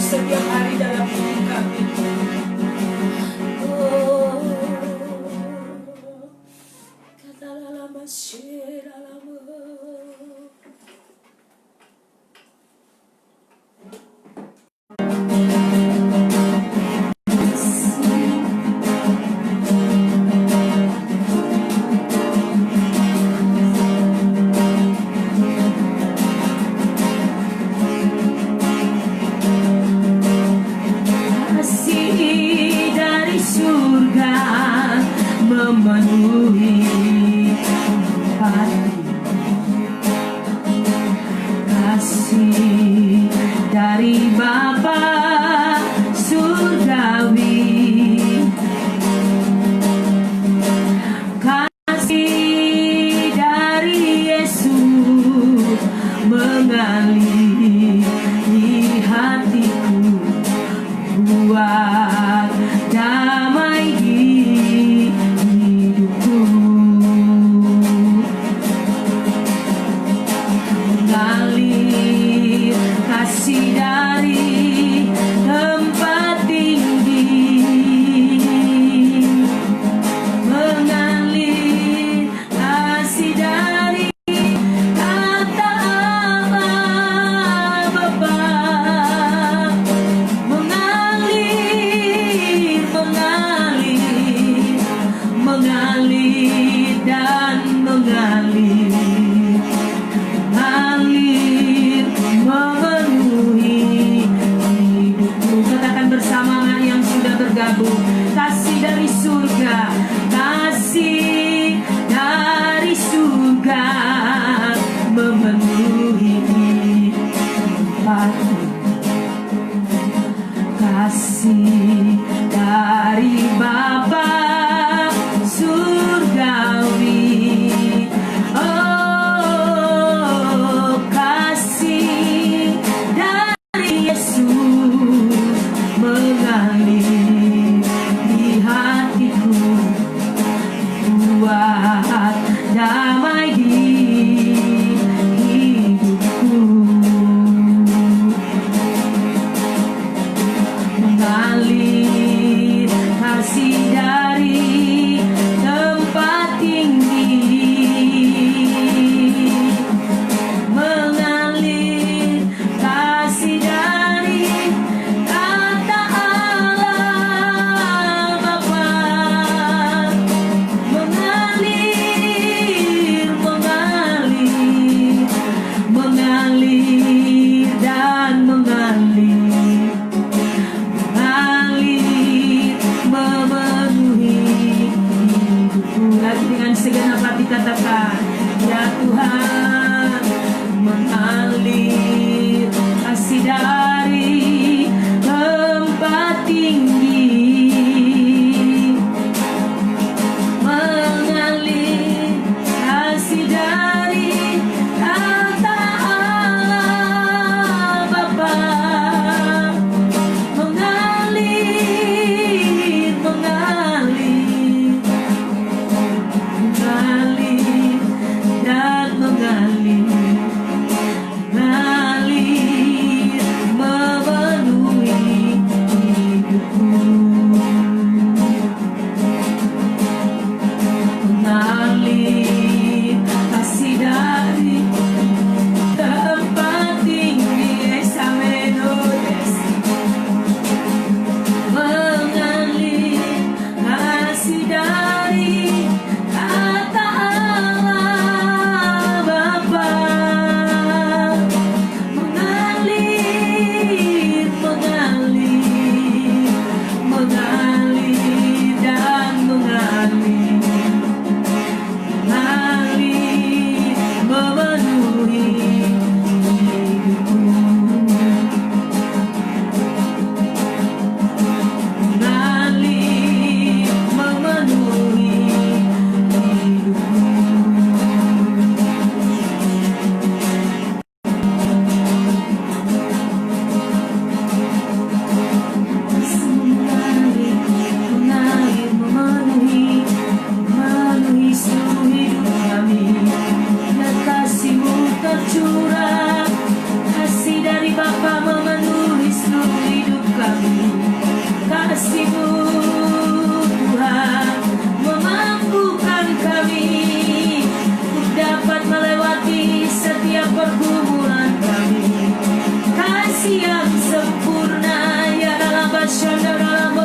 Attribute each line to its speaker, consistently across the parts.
Speaker 1: setiap hari dalam hidup kami. Oh, kata lama syira lama.
Speaker 2: Memenuhi hati, kasih dari Bapa surgawi, kasih dari Yesus mengalir di hatiku, buat damai di hidupku. Mengalir kasih dari tempat tinggi, mengalir kasih dari kata Allah Bapa, mengalir, mengalir, mengalir dan mengalir, mengalir memenuhi hidupku. Katakan bersama yang sudah bergabung, kasih dari surga, kasih dari surga memenuhi hidupku, kasih dari Bapa surgawi. Oh, kasih dari Yesus mengalir di hatiku, buat damai di hidupku. Mengalir kasih dari tempat tinggi, mengalir kasih dari kata Allah Bapa, mengalir, mengalir, mengalir dan mengalir, mengalir memenuhi hidupku. Lagi dengan segenap hati katakan, ya Tuhan, mengalir kasih dari tempat tinggi, mengalir kasih dari kata Allah Bapa, pergumulan kami. Kasih yang sempurna ya dalam basyanda dalam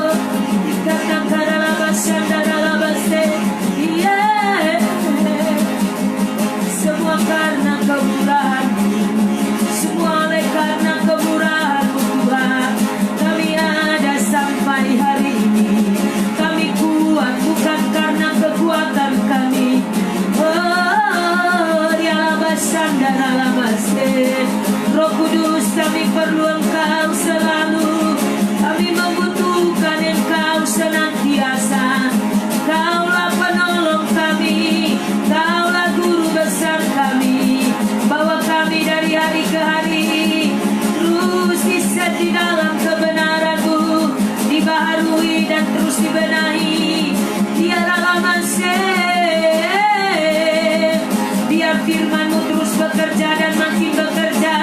Speaker 2: dikatakan dalam basyanda dalam baste. Semua karena kemurahan, semua oleh karena kemurahan Tuhan, kami ada sampai hari ini. Kami kuat bukan karena kekuatan kami. Oh, dialah basyanda dalam baste. Roh Kudus, kami perlu Engkau selalu. Kami membutuhkan Engkau senantiasa. Kaulah penolong kami, Kaulah guru besar kami. Bawa kami dari hari ke hari, terus diset di dalam kebenaran-Mu, dibaharui dan terus dibenahi. Biarlah lama biar firman-Mu terus bekerja dan makin bekerja.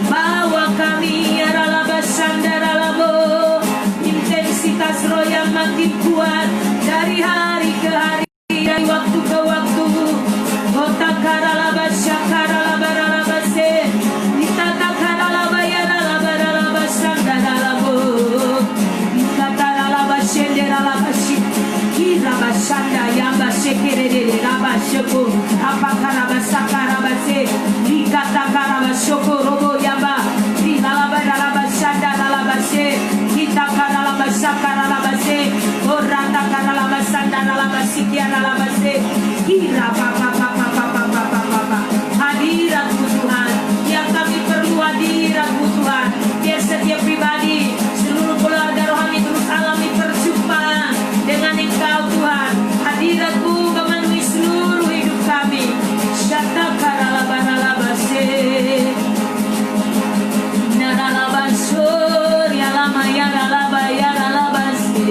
Speaker 2: Bawa kami adalah basandaralabo, intensitas roh yang makin kuat dari hari ke hari, dari waktu ke waktu. Otakarala basyakarala barala base, ditatakarala bayarala barala basandaralabo, ditatarala basyenderala basyik, kira basanda yang basyekerede rabasyeku, apakara basakara base, dikatakara basyoko robo yaba, dinala barala basandarala base, kitakarala basakarala base, oratakarala basandarala basikiarala base, kira papa hadirat-Mu Tuhan, yang kami perlu hadirat-Mu Tuhan, biar setiap pribadi, seluruh keluarga rohani terus alami perjumpaan dengan Engkau Tuhan. Hadirat-Mu memenuhi seluruh hidup kami. Syatakaralabaralabase, naralabasur, yalamayaralabayaralabase,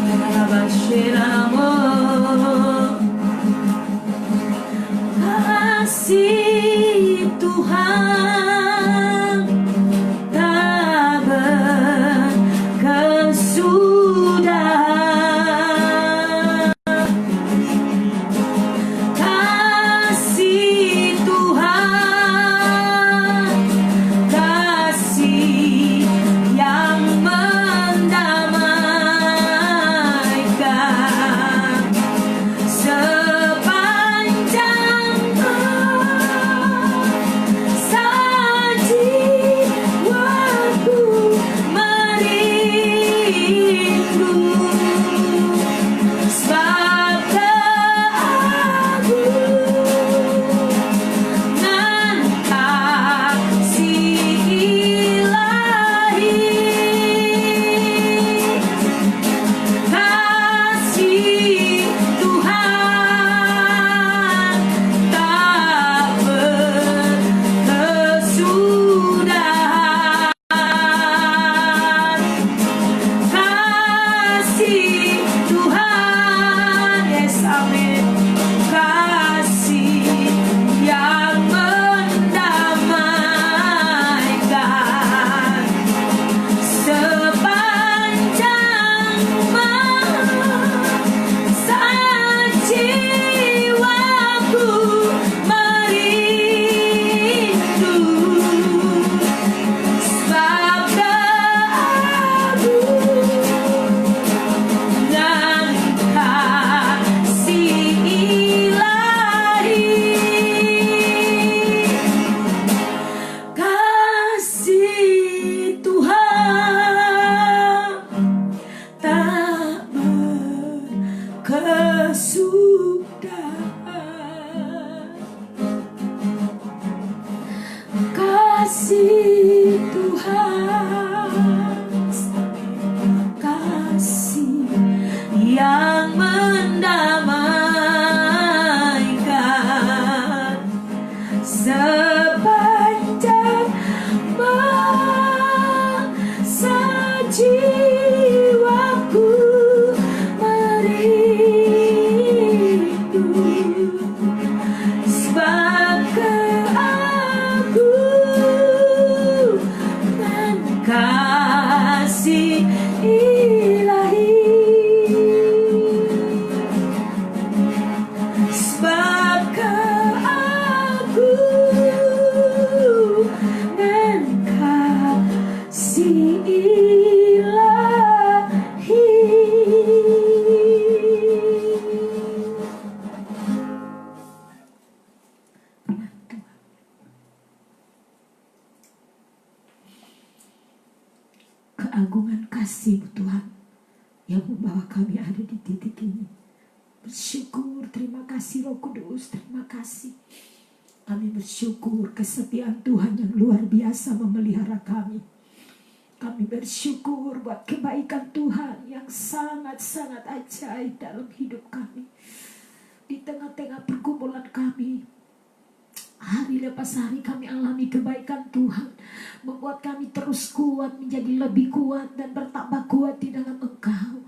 Speaker 2: naralabasheramo. Kasih Tuhan tak berkesudahan. Kasih Tuhan, kasih yang mendamaikan sepanjang kasih Tuhan, kasih yang mendamaikan sepanjang masa jiwaku merindu, sebab keagungan keagungan kasih Tuhan yang membawa kami ada di titik ini. Bersyukur, terima kasih Roh Kudus, terima kasih. Kami bersyukur kesetiaan Tuhan yang luar biasa memelihara kami. Kami bersyukur buat kebaikan Tuhan yang sangat-sangat ajaib dalam hidup kami. Di tengah-tengah pergumulan kami, hari lepas hari kami alami kebaikan Tuhan, membuat kami terus kuat, menjadi lebih kuat dan bertambah kuat di dalam Engkau.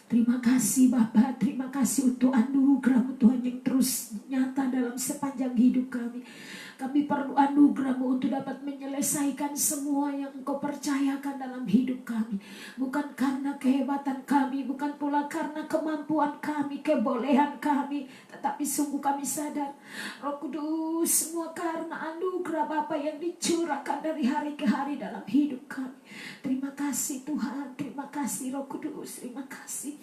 Speaker 2: Terima kasih Bapa, terima kasih untuk anugerah Tuhan yang terus nyata dalam sepanjang hidup kami. Kami perlu anugerah-Mu untuk dapat menyelesaikan semua yang Engkau percayakan dalam hidup kami. Bukan karena kehebatan kami, bukan pula karena kemampuan kami, kebolehan kami, tetapi sungguh kami sadar, Roh Kudus, semua karena anugerah Bapa yang dicurahkan dari hari ke hari dalam hidup kami. Terima kasih Tuhan, terima kasih Roh Kudus, terima kasih.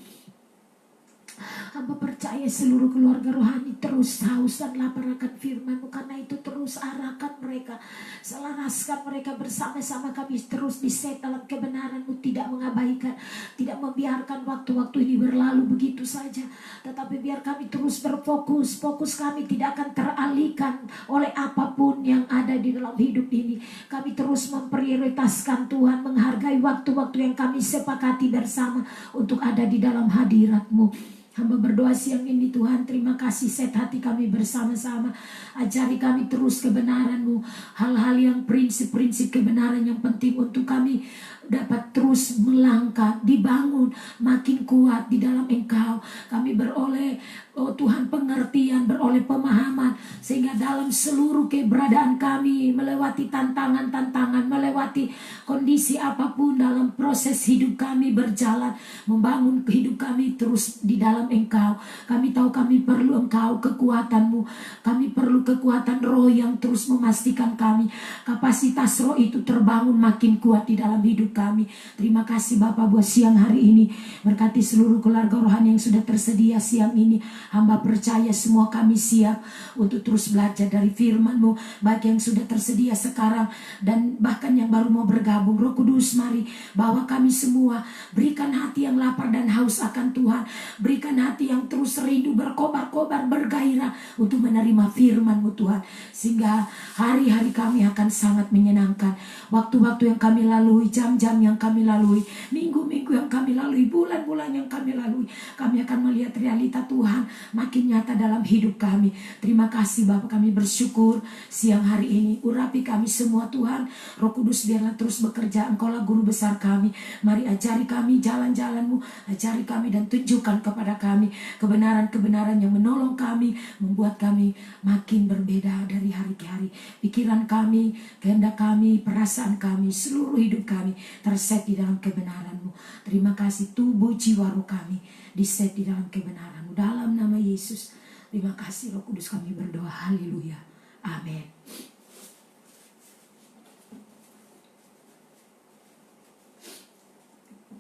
Speaker 2: Hamba percaya seluruh keluarga rohani terus haus dan lapar akan firman-Mu. Karena itu terus arahkan mereka, selaraskan mereka bersama-sama kami terus diset dalam kebenaran-Mu. Tidak mengabaikan, tidak membiarkan waktu-waktu ini berlalu begitu saja, tetapi biar kami terus berfokus. Fokus kami tidak akan teralihkan oleh apapun yang ada di dalam hidup ini. Kami terus memprioritaskan Tuhan, menghargai waktu-waktu yang kami sepakati bersama untuk ada di dalam hadirat-Mu. Hamba berdoa siang ini Tuhan, terima kasih, set hati kami bersama-sama. Ajari kami terus kebenaran-Mu, hal-hal yang prinsip-prinsip kebenaran yang penting untuk kami dapat terus melangkah, dibangun, makin kuat di dalam Engkau. Kami beroleh, oh Tuhan, pengertian, beroleh pemahaman, sehingga dalam seluruh keberadaan kami, melewati tantangan-tantangan, melewati kondisi apapun dalam proses hidup kami berjalan, membangun hidup kami terus di dalam Engkau. Kami tahu kami perlu Engkau, kekuatan-Mu. Kami perlu kekuatan roh yang terus memastikan kami, kapasitas roh itu terbangun makin kuat di dalam hidup kami. Terima kasih Bapa buat siang hari ini. Berkati seluruh keluarga rohani yang sudah tersedia siang ini. Hamba percaya semua kami siap untuk terus belajar dari firman-Mu, baik yang sudah tersedia sekarang dan bahkan yang baru mau bergabung. Roh Kudus, mari bawa kami semua. Berikan hati yang lapar dan haus akan Tuhan. Berikan hati yang terus rindu, berkobar-kobar, bergairah untuk menerima firman-Mu Tuhan. Sehingga hari-hari kami akan sangat menyenangkan. Waktu-waktu yang kami lalui, jam-jam yang kami lalui, minggu-minggu yang kami lalui, bulan-bulan yang kami lalui, kami akan melihat realita Tuhan makin nyata dalam hidup kami. Terima kasih Bapa, kami bersyukur siang hari ini. Urapi kami semua Tuhan. Roh Kudus biarlah terus bekerja. Engkaulah guru besar kami. Mari ajari kami jalan-jalan-Mu, ajari kami dan tunjukkan kepada kami kebenaran-kebenaran yang menolong kami, membuat kami makin berbeda dari hari ke hari. Pikiran kami, kehendak kami, perasaan kami, seluruh hidup kami terset di dalam kebenaran-Mu. Terima kasih, tubuh jiwa roh kami diset di dalam kebenaran-Mu. Dalam nama Yesus, terima kasih Roh Kudus, kami berdoa. Haleluya. Amin.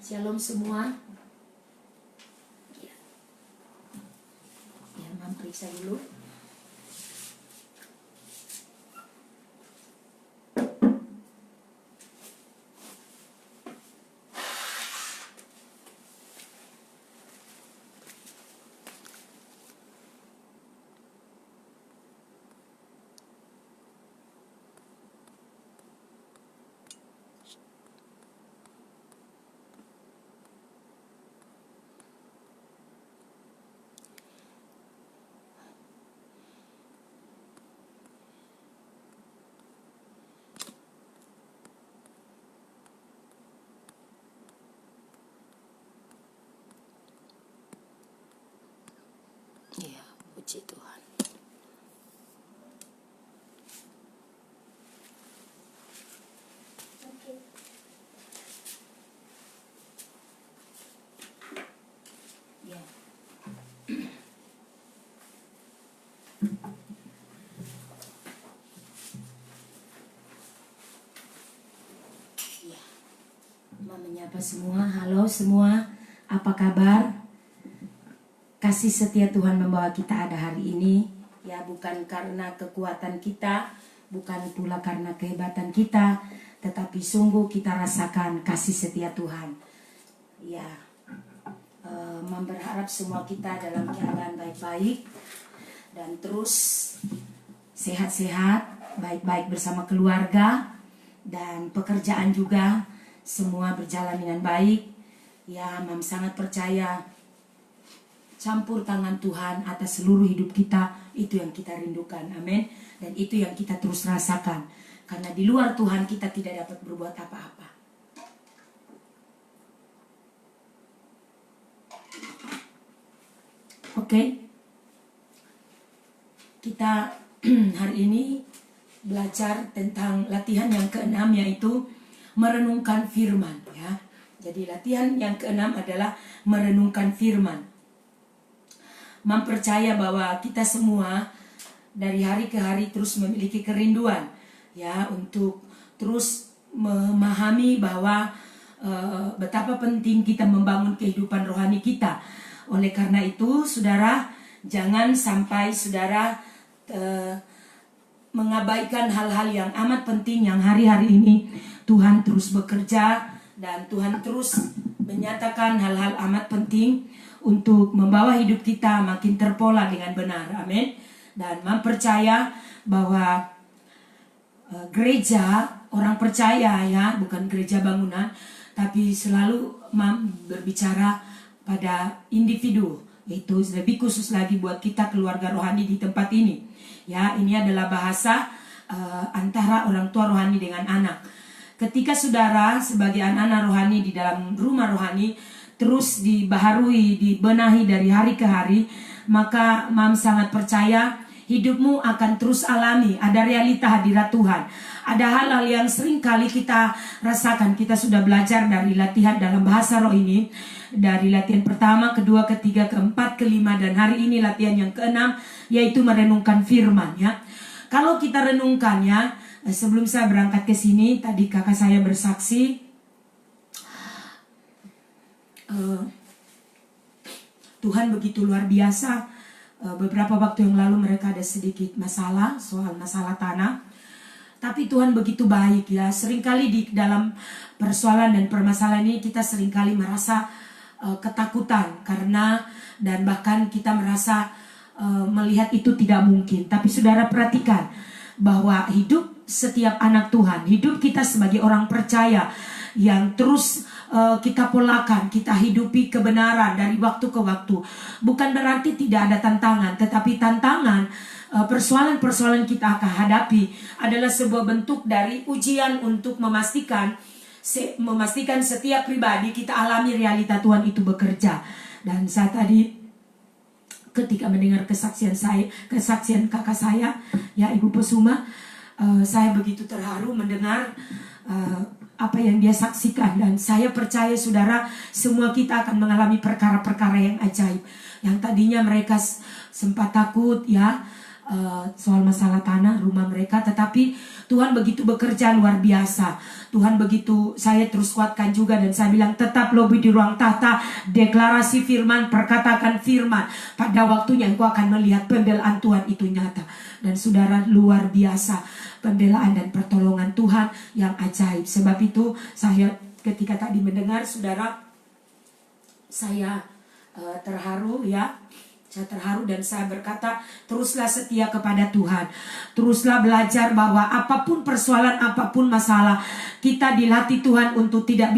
Speaker 2: Shalom semua. Ya, Mam periksa dulu. Ya, puji Tuhan. Ya. Ya. Mau menyapa semua. Halo semua. Apa kabar? Kasih setia Tuhan membawa kita ada hari ini. Ya, bukan karena kekuatan kita, bukan pula karena kehebatan kita, tetapi sungguh kita rasakan kasih setia Tuhan. Ya, Mam berharap semua kita dalam keadaan baik-baik dan terus sehat-sehat, baik-baik bersama keluarga dan pekerjaan juga semua berjalan dengan baik. Ya, Mam sangat percaya campur tangan Tuhan atas seluruh hidup kita, itu yang kita rindukan. Amin. Dan itu yang kita terus rasakan. Karena di luar Tuhan kita tidak dapat berbuat apa-apa. Oke. Kita hari ini belajar tentang latihan yang keenam, yaitu merenungkan firman, ya. Jadi latihan yang keenam adalah merenungkan firman. Mam percaya bahwa kita semua dari hari ke hari terus memiliki kerinduan, ya, untuk terus memahami bahwa betapa penting kita membangun kehidupan rohani kita. Oleh karena itu, saudara, jangan sampai saudara mengabaikan hal-hal yang amat penting yang hari-hari ini Tuhan terus bekerja dan Tuhan terus menyatakan hal-hal amat penting untuk membawa hidup kita makin terpola dengan benar. Amin. Dan Mam percaya bahwa gereja, orang percaya, ya, bukan gereja bangunan, tapi selalu Mam berbicara pada individu. Itu lebih khusus lagi buat kita keluarga rohani di tempat ini. Ya, ini adalah bahasa antara orang tua rohani dengan anak. Ketika saudara sebagai anak-anak rohani di dalam rumah rohani terus dibaharui, dibenahi dari hari ke hari, maka Mam sangat percaya hidupmu akan terus alami, ada realita hadirat Tuhan. Ada hal-hal yang sering kali kita rasakan. Kita sudah belajar dari latihan dalam bahasa roh ini, dari latihan pertama, kedua, ketiga, keempat, kelima, dan hari ini latihan yang keenam, yaitu merenungkan firman, ya. Kalau kita renungkan, ya, sebelum saya berangkat ke sini, tadi kakak saya bersaksi, Tuhan begitu luar biasa. Beberapa waktu yang lalu mereka ada sedikit masalah, soal masalah tanah. Tapi Tuhan begitu baik, ya. Seringkali di dalam persoalan dan permasalahan ini kita seringkali merasa ketakutan karena, dan bahkan kita merasa melihat itu tidak mungkin. Tapi saudara perhatikan bahwa hidup setiap anak Tuhan, hidup kita sebagai orang percaya yang terus kita polakan, kita hidupi kebenaran dari waktu ke waktu. Bukan berarti tidak ada tantangan, tetapi tantangan, persoalan-persoalan kita akan hadapi adalah sebuah bentuk dari ujian untuk memastikan setiap pribadi kita alami realita Tuhan itu bekerja. Dan saya tadi ketika mendengar kesaksian kakak saya, ya, Ibu Pesuma, saya begitu terharu mendengar apa yang dia saksikan. Dan saya percaya saudara, semua kita akan mengalami perkara-perkara yang ajaib. Yang tadinya mereka sempat takut, ya, soal masalah tanah rumah mereka, tetapi Tuhan begitu bekerja luar biasa. Tuhan begitu, saya terus kuatkan juga, dan saya bilang tetap lobby di ruang tahta, deklarasi firman, perkatakan firman. Pada waktunya engkau akan melihat pembelaan Tuhan itu nyata. Dan saudara, luar biasa pembelaan dan pertolongan Tuhan yang ajaib. Sebab itu saya ketika tadi mendengar saudara, saya terharu, ya. Saya terharu dan saya berkata, teruslah setia kepada Tuhan. Teruslah belajar bahwa apapun persoalan, apapun masalah, kita dilatih Tuhan untuk tidak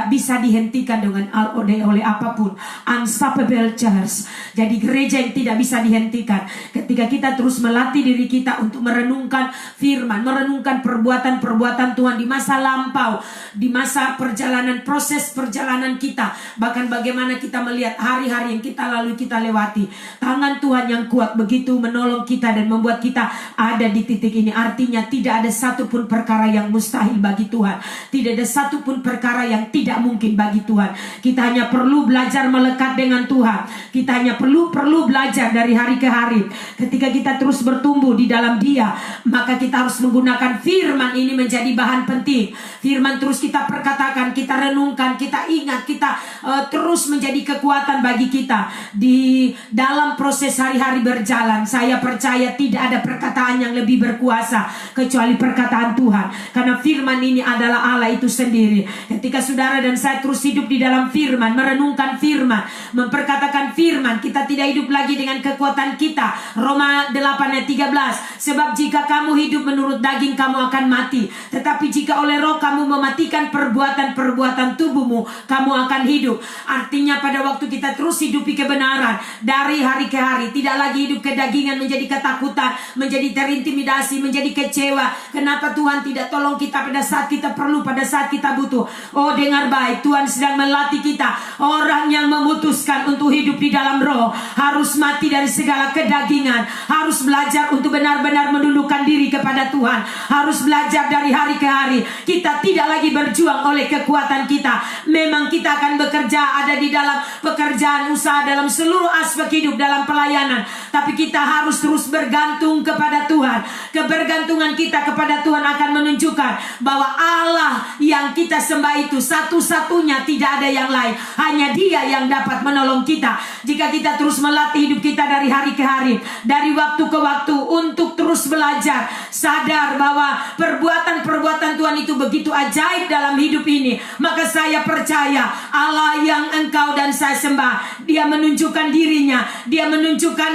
Speaker 2: bisa dihentikan dengan oleh apapun. Unstoppable church. Jadi gereja yang tidak bisa dihentikan. Ketika kita terus melatih diri kita untuk merenungkan firman, merenungkan perbuatan-perbuatan Tuhan di masa lampau, di masa perjalanan, proses perjalanan kita. Bahkan bagaimana kita melihat hari-hari yang kita lalui, kita lewati. Tangan Tuhan yang kuat begitu menolong kita dan membuat kita ada di titik ini. Artinya tidak ada satupun perkara yang mustahil bagi Tuhan. Tidak ada satupun perkara yang tidak mungkin bagi Tuhan. Kita hanya perlu belajar melekat dengan Tuhan. Kita hanya perlu belajar dari hari ke hari. Ketika kita terus bertumbuh di dalam Dia, maka kita harus menggunakan firman ini menjadi bahan penting. Firman terus kita perkatakan, kita renungkan, kita ingat, kita terus menjadi kekuatan bagi kita di dalam dalam proses hari-hari berjalan, saya percaya tidak ada perkataan yang lebih berkuasa kecuali perkataan Tuhan. Karena firman ini adalah Allah itu sendiri. Ketika saudara dan saya terus hidup di dalam firman, merenungkan firman, memperkatakan firman, kita tidak hidup lagi dengan kekuatan kita. Roma 8 ayat 13. Sebab jika kamu hidup menurut daging, kamu akan mati. Tetapi jika oleh roh kamu mematikan perbuatan-perbuatan tubuhmu, kamu akan hidup. Artinya pada waktu kita terus hidupi kebenaran dari hari ke hari, tidak lagi hidup kedagingan, menjadi ketakutan, menjadi terintimidasi, menjadi kecewa. Kenapa Tuhan tidak tolong kita pada saat kita perlu, pada saat kita butuh? Oh, dengar baik, Tuhan sedang melatih kita. Orang yang memutuskan untuk hidup di dalam roh harus mati dari segala kedagingan, harus belajar untuk benar-benar menundukkan diri kepada Tuhan, harus belajar dari hari ke hari. Kita tidak lagi berjuang oleh kekuatan kita. Memang kita akan bekerja, ada di dalam pekerjaan, usaha, dalam seluruh aspek hidup, dalam pelayanan, tapi kita harus terus bergantung kepada Tuhan. Kebergantungan kita kepada Tuhan akan menunjukkan bahwa Allah yang kita sembah itu satu-satunya, tidak ada yang lain. Hanya Dia yang dapat menolong kita. Jika kita terus melatih hidup kita dari hari ke hari, dari waktu ke waktu, untuk terus belajar, sadar bahwa perbuatan-perbuatan Tuhan itu begitu ajaib dalam hidup ini, maka saya percaya Allah yang engkau dan saya sembah, Dia menunjukkan dirinya, Dia menunjukkan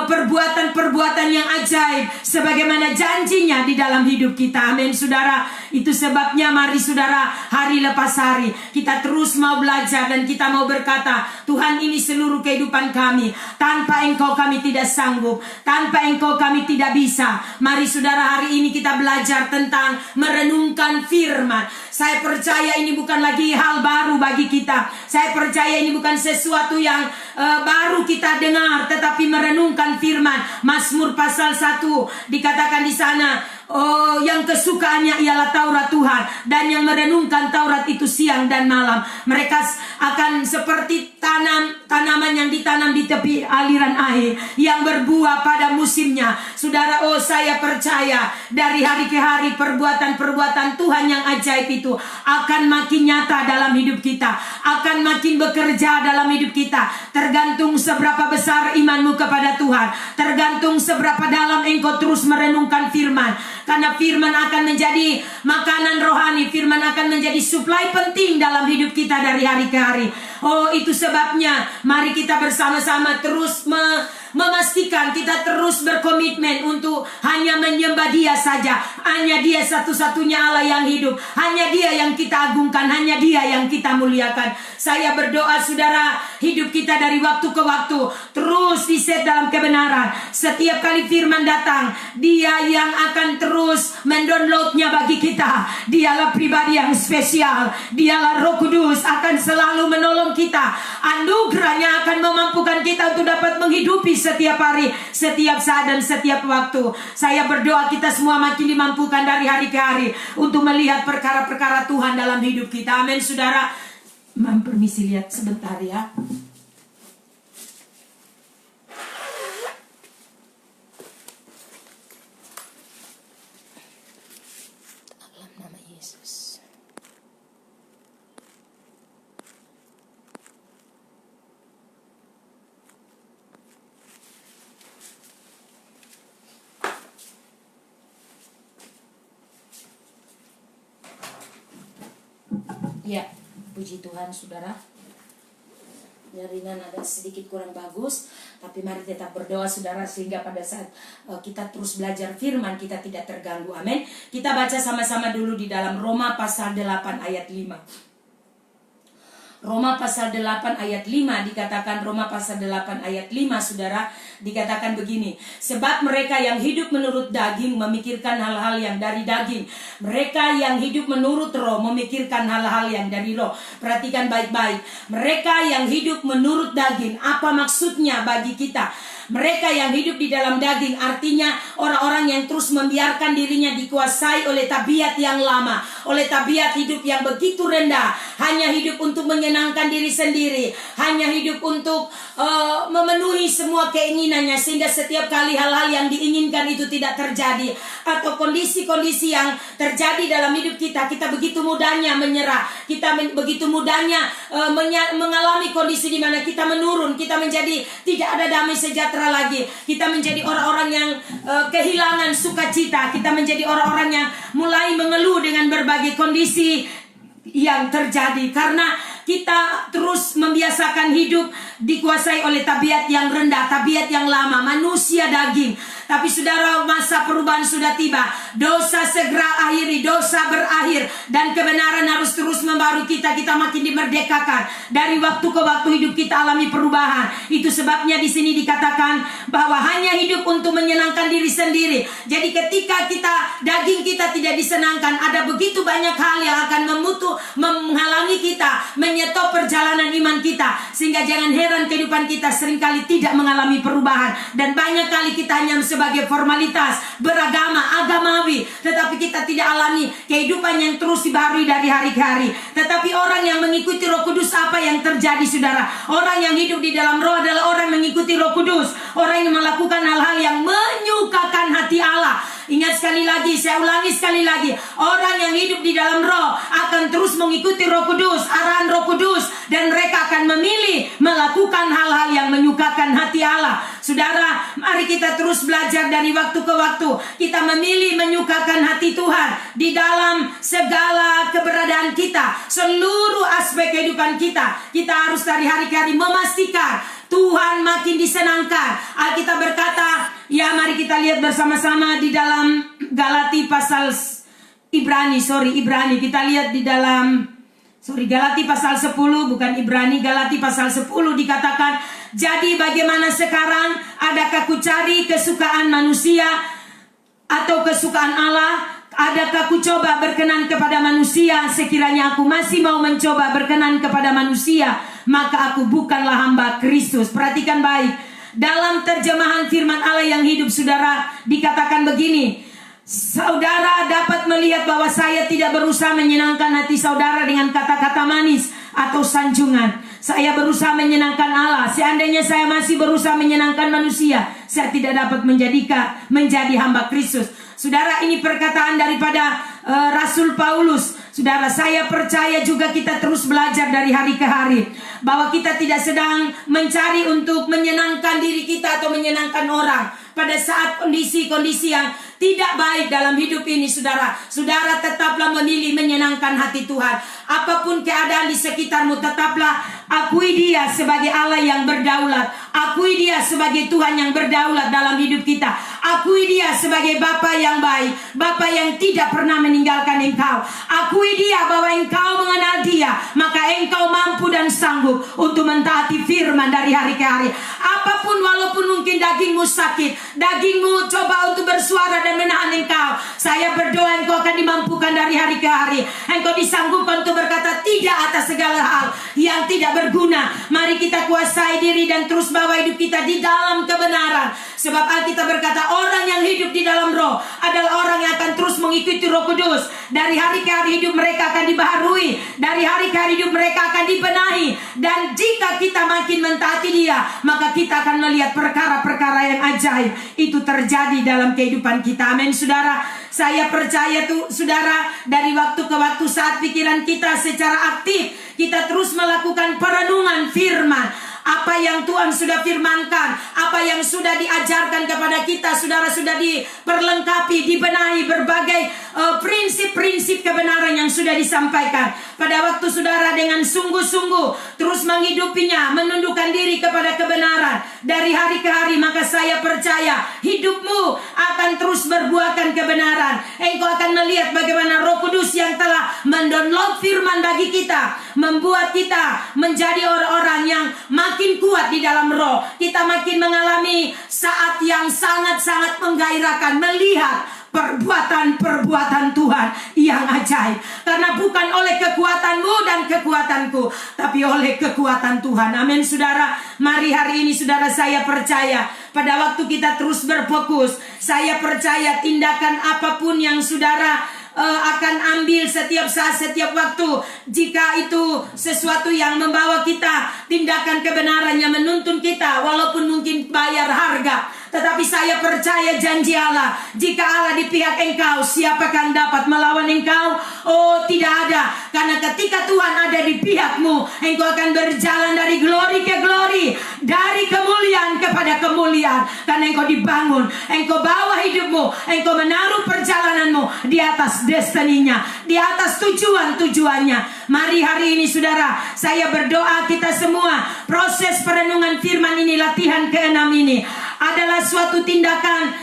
Speaker 2: perbuatan-perbuatan yang ajaib sebagaimana janjinya di dalam hidup kita. Amin saudara. Itu sebabnya mari saudara, hari lepas hari kita terus mau belajar dan kita mau berkata, Tuhan, ini seluruh kehidupan kami. Tanpa Engkau kami tidak sanggup, tanpa Engkau kami tidak bisa. Mari saudara, hari ini kita belajar tentang merenungkan firman. Saya percaya ini bukan lagi hal baru bagi kita. Saya percaya ini bukan sesuatu yang baru kita dengar, tetapi merenungkan firman. Mazmur pasal 1 dikatakan di sana, oh, yang kesukaannya ialah Taurat Tuhan, dan yang merenungkan Taurat itu siang dan malam. Mereka akan seperti tanaman yang ditanam di tepi aliran air, yang berbuah pada musimnya. Saudara, oh saya percaya dari hari ke hari perbuatan-perbuatan Tuhan yang ajaib itu akan makin nyata dalam hidup kita, akan makin bekerja dalam hidup kita. Tergantung seberapa besar imanmu kepada Tuhan, tergantung seberapa dalam engkau terus merenungkan firman. Karena firman akan menjadi makanan rohani, firman akan menjadi suplai penting dalam hidup kita dari hari ke hari. Oh, itu sebabnya mari kita bersama-sama terus memastikan kita terus berkomitmen untuk hanya menyembah Dia saja. Hanya Dia satu-satunya Allah yang hidup, hanya Dia yang kita agungkan, hanya Dia yang kita muliakan. Saya berdoa saudara, hidup kita dari waktu ke waktu terus diset dalam kebenaran. Setiap kali firman datang, Dia yang akan terus mendownloadnya bagi kita. Dialah pribadi yang spesial, Dialah Roh Kudus akan selalu menolong kita. Anugerahnya akan memampukan kita untuk dapat menghidupi setiap hari, setiap saat dan setiap waktu. Saya berdoa kita semua makin dimampukan dari hari ke hari untuk melihat perkara-perkara Tuhan dalam hidup kita. Amin saudara. Permisi lihat sebentar ya. Dalam nama Yesus. Ya, puji Tuhan saudara. Jaringan ada sedikit kurang bagus, tapi mari tetap berdoa saudara, sehingga pada saat kita terus belajar firman kita tidak terganggu. Amin. Kita baca sama-sama dulu di dalam Roma pasal 8 ayat 5. Roma pasal 8 ayat 5 dikatakan, Roma pasal 8 ayat 5 saudara, dikatakan begini. Sebab mereka yang hidup menurut daging memikirkan hal-hal yang dari daging, mereka yang hidup menurut roh memikirkan hal-hal yang dari roh. Perhatikan baik-baik. Mereka yang hidup menurut daging, apa maksudnya bagi kita? Mereka yang hidup di dalam daging artinya orang-orang yang terus membiarkan dirinya dikuasai oleh tabiat yang lama, oleh tabiat hidup yang begitu rendah, hanya hidup untuk menyenangkan diri sendiri, hanya hidup untuk memenuhi semua keinginannya, sehingga setiap kali hal-hal yang diinginkan itu tidak terjadi, atau kondisi-kondisi yang terjadi dalam hidup kita, kita begitu mudahnya menyerah, kita begitu mudahnya mengalami kondisi di mana kita menurun, kita menjadi tidak ada damai sejahtera lagi, kita menjadi orang-orang yang kehilangan sukacita, kita menjadi orang-orang yang mulai mengeluh dengan berbagai kondisi yang terjadi karena kita terus membiasakan hidup dikuasai oleh tabiat yang rendah, tabiat yang lama, manusia daging. Tapi saudara, masa perubahan sudah tiba. Dosa segera akhiri, dosa berakhir, dan kebenaran harus terus membaru kita. Kita makin dimerdekakan. Dari waktu ke waktu hidup kita alami perubahan. Itu sebabnya di sini dikatakan bahwa hanya hidup untuk menyenangkan diri sendiri. Jadi ketika daging kita tidak disenangkan, ada begitu banyak hal yang akan menghalangi kita, menyetop perjalanan iman kita, sehingga jangan heran kehidupan kita seringkali tidak mengalami perubahan, dan banyak kali kita hanya sebagai formalitas beragama, agamawi, tetapi kita tidak alami kehidupan yang terus dibaharui dari hari ke hari. Tetapi orang yang mengikuti Roh Kudus, apa yang terjadi saudara? Orang yang hidup di dalam Roh adalah orang yang mengikuti Roh Kudus, orang yang melakukan hal-hal yang menyukakan hati Allah. Ingat sekali lagi, saya ulangi sekali lagi, orang yang hidup di dalam Roh akan terus mengikuti Roh Kudus, arahan Roh Kudus, dan mereka akan memilih melakukan hal-hal yang menyukakan hati Allah. Saudara, mari kita terus belajar dari waktu ke waktu. Kita memilih menyukakan hati Tuhan di dalam segala keberadaan kita, seluruh aspek kehidupan kita. Kita harus dari hari ke hari memastikan Tuhan makin disenangkan. Alkitab berkata, ya mari kita lihat bersama-sama di dalam Galati pasal Ibrani. Kita lihat di dalam Galati pasal 10, bukan Ibrani, Galati pasal 10 dikatakan, jadi bagaimana sekarang? Adakah ku cari kesukaan manusia atau kesukaan Allah? Adakah ku coba berkenan kepada manusia? Sekiranya aku masih mau mencoba berkenan kepada manusia, maka aku bukanlah hamba Kristus. Perhatikan baik. Dalam terjemahan firman Allah yang hidup saudara dikatakan begini, saudara dapat melihat bahwa saya tidak berusaha menyenangkan hati saudara dengan kata-kata manis atau sanjungan. Saya berusaha menyenangkan Allah. Seandainya saya masih berusaha menyenangkan manusia, saya tidak dapat menjadi hamba Kristus. Saudara, ini perkataan daripada Rasul Paulus. Saudara, saya percaya juga kita terus belajar dari hari ke hari, bahwa kita tidak sedang mencari untuk menyenangkan diri kita atau menyenangkan orang. Pada saat kondisi-kondisi yang tidak baik dalam hidup ini, saudara tetaplah memilih menyenangkan hati Tuhan. Apapun keadaan di sekitarmu, tetaplah akui Dia sebagai Allah yang berdaulat. Akui Dia sebagai Tuhan yang berdaulat dalam hidup kita. Akui Dia sebagai Bapa yang baik, Bapa yang tidak pernah meninggalkan engkau. Akui Dia bahwa engkau mengenal Dia, maka engkau mampu dan sanggup untuk mentaati firman dari hari ke hari. Apapun, walaupun mungkin dagingmu sakit, dagingmu coba untuk bersuara dan menahan engkau, saya berdoa engkau akan dimampukan dari hari ke hari. Engkau disanggupkan untuk berkata tidak atas segala hal yang tidak berguna. Mari kita kuasai diri dan terus bawa hidup kita di dalam kebenaran. Sebab Alkitab berkata orang yang hidup di dalam Roh adalah orang yang akan terus mengikuti Roh Kudus. Dari hari ke hari hidup mereka akan dibaharui, dari hari ke hari hidup mereka akan dibenahi. Dan jika kita makin mentaati Dia, maka kita akan melihat perkara-perkara yang ajaib itu terjadi dalam kehidupan kita. Amin saudara. Saya percaya tuh saudara, dari waktu ke waktu saat pikiran kita secara aktif, kita terus melakukan perenungan firman. Apa yang Tuhan sudah firmankan, apa yang sudah diajarkan kepada kita, saudara, sudah diperlengkapi, dibenahi berbagai prinsip-prinsip kebenaran yang sudah disampaikan. Pada waktu saudara dengan sungguh-sungguh terus menghidupinya, menundukkan diri kepada kebenaran dari hari ke hari, maka saya percaya hidupmu akan terus berbuahkan kebenaran. Engkau akan melihat bagaimana Roh Kudus yang telah mendownload firman bagi kita, membuat kita menjadi orang-orang yang makin kuat di dalam Roh. Kita makin mengalami saat yang sangat-sangat menggairahkan, melihat perbuatan-perbuatan perbuatan Tuhan yang ajaib. Karena bukan oleh kekuatanmu dan kekuatanku, tapi oleh kekuatan Tuhan. Amin saudara. Mari hari ini saudara, saya percaya pada waktu kita terus berfokus, saya percaya tindakan apapun yang saudara akan ambil setiap saat, setiap waktu, jika itu sesuatu yang membawa kita tindakan kebenaran yang menuntun kita, walaupun mungkin bayar harga, tetapi saya percaya janji Allah, jika Allah di pihak engkau, siapakah yang dapat melawan engkau? Oh, tidak ada. Karena ketika Tuhan ada di pihakmu, engkau akan berjalan dari glori ke glori, dari kemuliaan kepada kemuliaan. Karena engkau dibangun, engkau bawa hidupmu, engkau menaruh perjalananmu di atas destininya, di atas tujuannya. Mari hari ini saudara, saya berdoa kita semua, proses perenungan firman ini, latihan ke-6 ini adalah suatu tindakan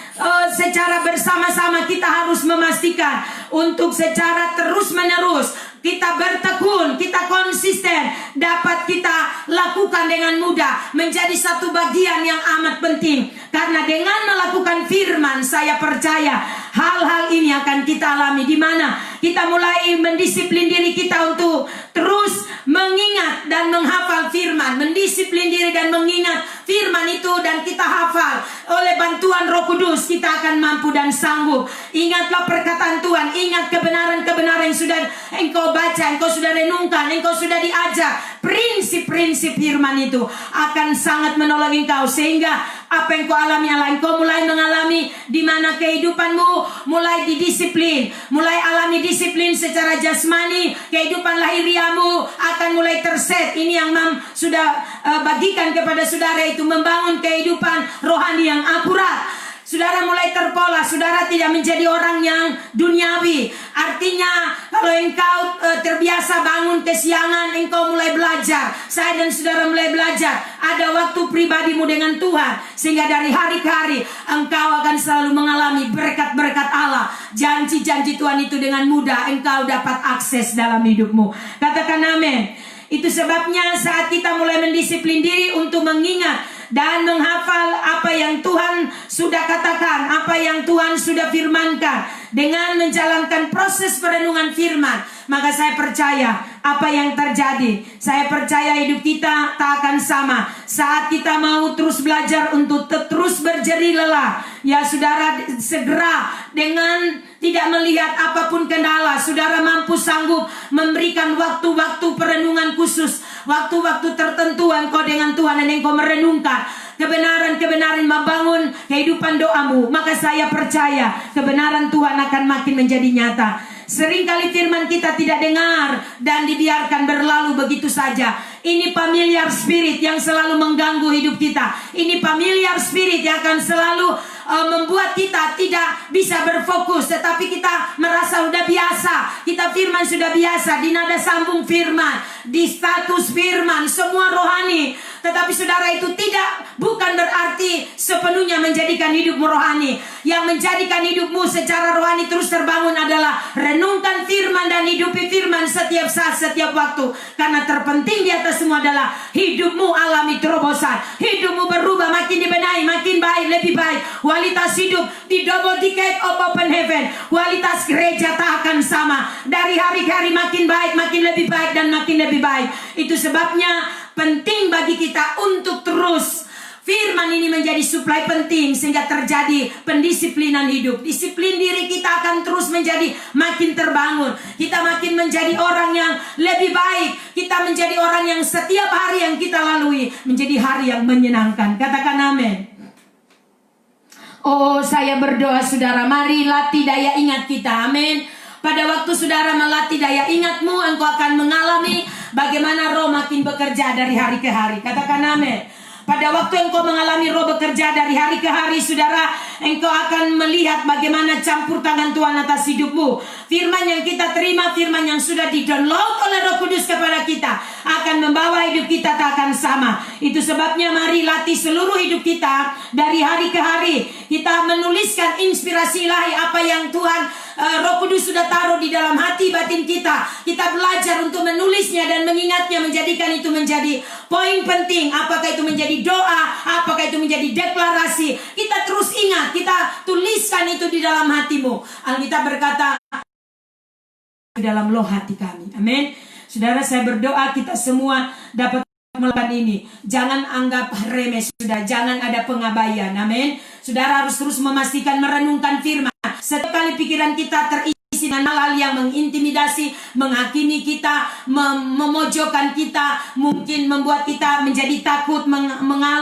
Speaker 2: secara bersama-sama. Kita harus memastikan untuk secara terus-menerus kita bertekun, kita konsisten, dapat kita lakukan dengan mudah, menjadi satu bagian yang amat penting. Karena dengan melakukan firman, saya percaya hal-hal ini akan kita alami, di mana kita mulai mendisiplin diri kita untuk terus mengingat dan menghafal firman, mendisiplin diri dan mengingat firman itu, dan kita hafal. Oleh bantuan Roh Kudus kita akan mampu dan sanggup. Ingatlah perkataan Tuhan, ingat kebenaran-kebenaran yang sudah engkau baca, engkau sudah renungkan, engkau sudah diajar. Prinsip-prinsip firman itu akan sangat menolong engkau, sehingga apa yang kau alami engkau mulai mengalami, di mana kehidupanmu mulai didisiplin, mulai alami disiplin secara jasmani, kehidupan lahiriamu akan mulai terset. Ini yang sudah bagikan kepada saudara, itu membangun kehidupan rohani yang akurat. Saudara mulai terpola, saudara tidak menjadi orang yang duniawi. Artinya kalau engkau terbiasa bangun kesiangan, engkau mulai belajar. Saya dan saudara mulai belajar. Ada waktu pribadimu dengan Tuhan, sehingga dari hari ke hari engkau akan selalu mengalami berkat-berkat Allah. Janji-janji Tuhan itu dengan mudah engkau dapat akses dalam hidupmu. Katakan amin. Itu sebabnya saat kita mulai mendisiplin diri untuk mengingat dan menghafal apa yang Tuhan sudah katakan, apa yang Tuhan sudah firmankan, dengan menjalankan proses perenungan firman, maka saya percaya apa yang terjadi, saya percaya hidup kita tak akan sama. Saat kita mau terus belajar untuk terus berjerih lelah, ya saudara, segera dengan tidak melihat apapun kendala, saudara mampu sanggup memberikan waktu-waktu perenungan khusus, waktu-waktu tertentu engkau dengan Tuhan, dan engkau merenungkan kebenaran-kebenaran, membangun kehidupan doamu. Maka saya percaya kebenaran Tuhan akan makin menjadi nyata. Seringkali firman kita tidak dengar dan dibiarkan berlalu begitu saja. Ini familiar spirit yang selalu mengganggu hidup kita. Ini familiar spirit yang akan selalu membuat kita tidak bisa berfokus. Tetapi kita merasa sudah biasa, kita firman sudah biasa, di nada sambung firman, di status firman, semua rohani. Tetapi saudara, itu bukan berarti sepenuhnya menjadikan hidupmu rohani. Yang menjadikan hidupmu secara rohani terus terbangun adalah renungkan firman dan hidupi firman setiap saat, setiap waktu. Karena terpenting di atas semua adalah hidupmu alami terobosan, hidupmu berubah, makin dibenahi, makin baik, lebih baik. Kualitas hidup di double decade of open heaven. Kualitas gereja tak akan sama. Dari hari ke hari makin baik, makin lebih baik, dan makin lebih baik. Itu sebabnya penting bagi kita untuk terus firman ini menjadi suplai penting, sehingga terjadi pendisiplinan hidup. Disiplin diri kita akan terus menjadi makin terbangun. Kita makin menjadi orang yang lebih baik. Kita menjadi orang yang setiap hari yang kita lalui menjadi hari yang menyenangkan. Katakan amin. Oh, saya berdoa saudara, mari latih daya ingat kita. Amin. Pada waktu saudara melatih daya ingatmu, engkau akan mengalami bagaimana Roh makin bekerja dari hari ke hari. Katakan amin. Pada waktu engkau mengalami Roh bekerja dari hari ke hari, saudara, engkau akan melihat bagaimana campur tangan Tuhan atas hidupmu. Firman yang kita terima, firman yang sudah di-download oleh Roh Kudus kepada kita, akan membawa hidup kita tak akan sama. Itu sebabnya mari latih seluruh hidup kita dari hari ke hari. Kita menuliskan inspirasi ilahi, apa yang Tuhan Roh Kudus sudah taruh di dalam hati batin kita. Kita belajar untuk menulisnya dan mengingatnya, menjadikan itu menjadi Poin penting, apakah itu menjadi doa, apakah itu menjadi deklarasi, kita terus ingat, kita tuliskan itu di dalam hatimu. Alkitab berkata di dalam loh hati kami. Amin. Saudara, saya berdoa kita semua dapat melakukan ini. Jangan anggap remeh, sudah. Jangan ada pengabaian. Amin. Saudara harus terus memastikan merenungkan firman. Setiap kali pikiran kita terisi dengan hal-hal yang mengintimidasi, menghakimi kita, memojokkan kita, mungkin membuat kita menjadi takut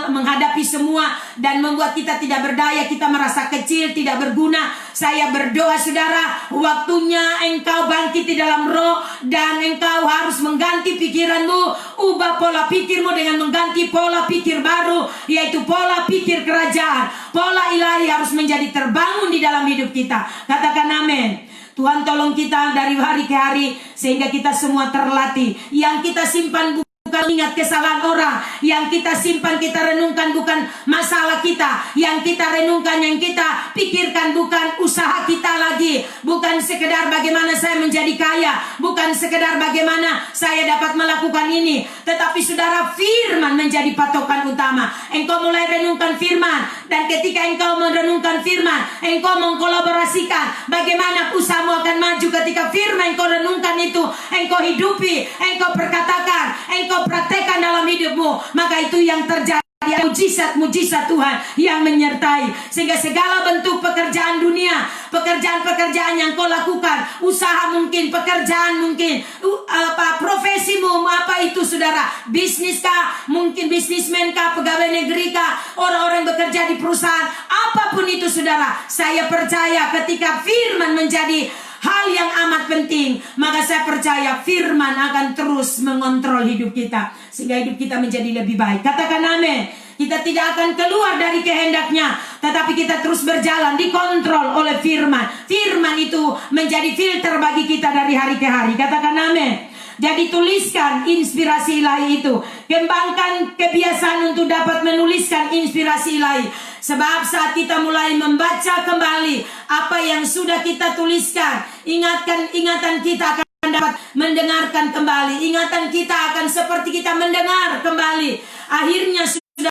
Speaker 2: menghadapi semua, dan membuat kita tidak berdaya, kita merasa kecil, tidak berguna. Saya berdoa saudara, waktunya engkau bangkit di dalam roh, dan engkau harus mengganti pikiranmu. Ubah pola pikirmu dengan mengganti pola pikir baru, yaitu pola pikir kerajaan. Pola ilahi harus menjadi terbangun di dalam hidup kita. Katakan amin. Tuhan tolong kita dari hari ke hari sehingga kita semua terlatih. Yang kita simpan bukan ingat kesalahan orang, yang kita simpan, kita renungkan bukan masalah kita, yang kita renungkan, yang kita pikirkan bukan usaha kita lagi, bukan sekedar bagaimana saya menjadi kaya, bukan sekedar bagaimana saya dapat melakukan ini, tetapi saudara, firman menjadi patokan utama. Engkau mulai renungkan firman, dan ketika engkau merenungkan firman, engkau mengkolaborasikan bagaimana usahamu akan maju ketika firman engkau renungkan itu, engkau hidupi, engkau perkatakan, engkau praktekkan dalam hidupmu, maka itu yang terjadi. Mujizat-mujizat Tuhan yang menyertai, sehingga segala bentuk pekerjaan dunia, pekerjaan-pekerjaan yang kau lakukan, usaha mungkin, pekerjaan mungkin, profesimu, apa itu saudara, bisnis kah, mungkin bisnismen kah, pegawai negeri kah, orang-orang bekerja di perusahaan, apapun itu saudara, saya percaya ketika firman menjadi hal yang amat penting, maka saya percaya firman akan terus mengontrol hidup kita, sehingga hidup kita menjadi lebih baik. Katakan amin. Kita tidak akan keluar dari kehendaknya, tetapi kita terus berjalan dikontrol oleh firman. Firman itu menjadi filter bagi kita dari hari ke hari. Katakan amin. Jadi tuliskan inspirasi ilahi itu. Kembangkan kebiasaan untuk dapat menuliskan inspirasi ilahi. Sebab saat kita mulai membaca kembali apa yang sudah kita tuliskan, ingatan kita akan dapat mendengarkan kembali. Ingatan kita akan seperti kita mendengar kembali. Akhirnya sudah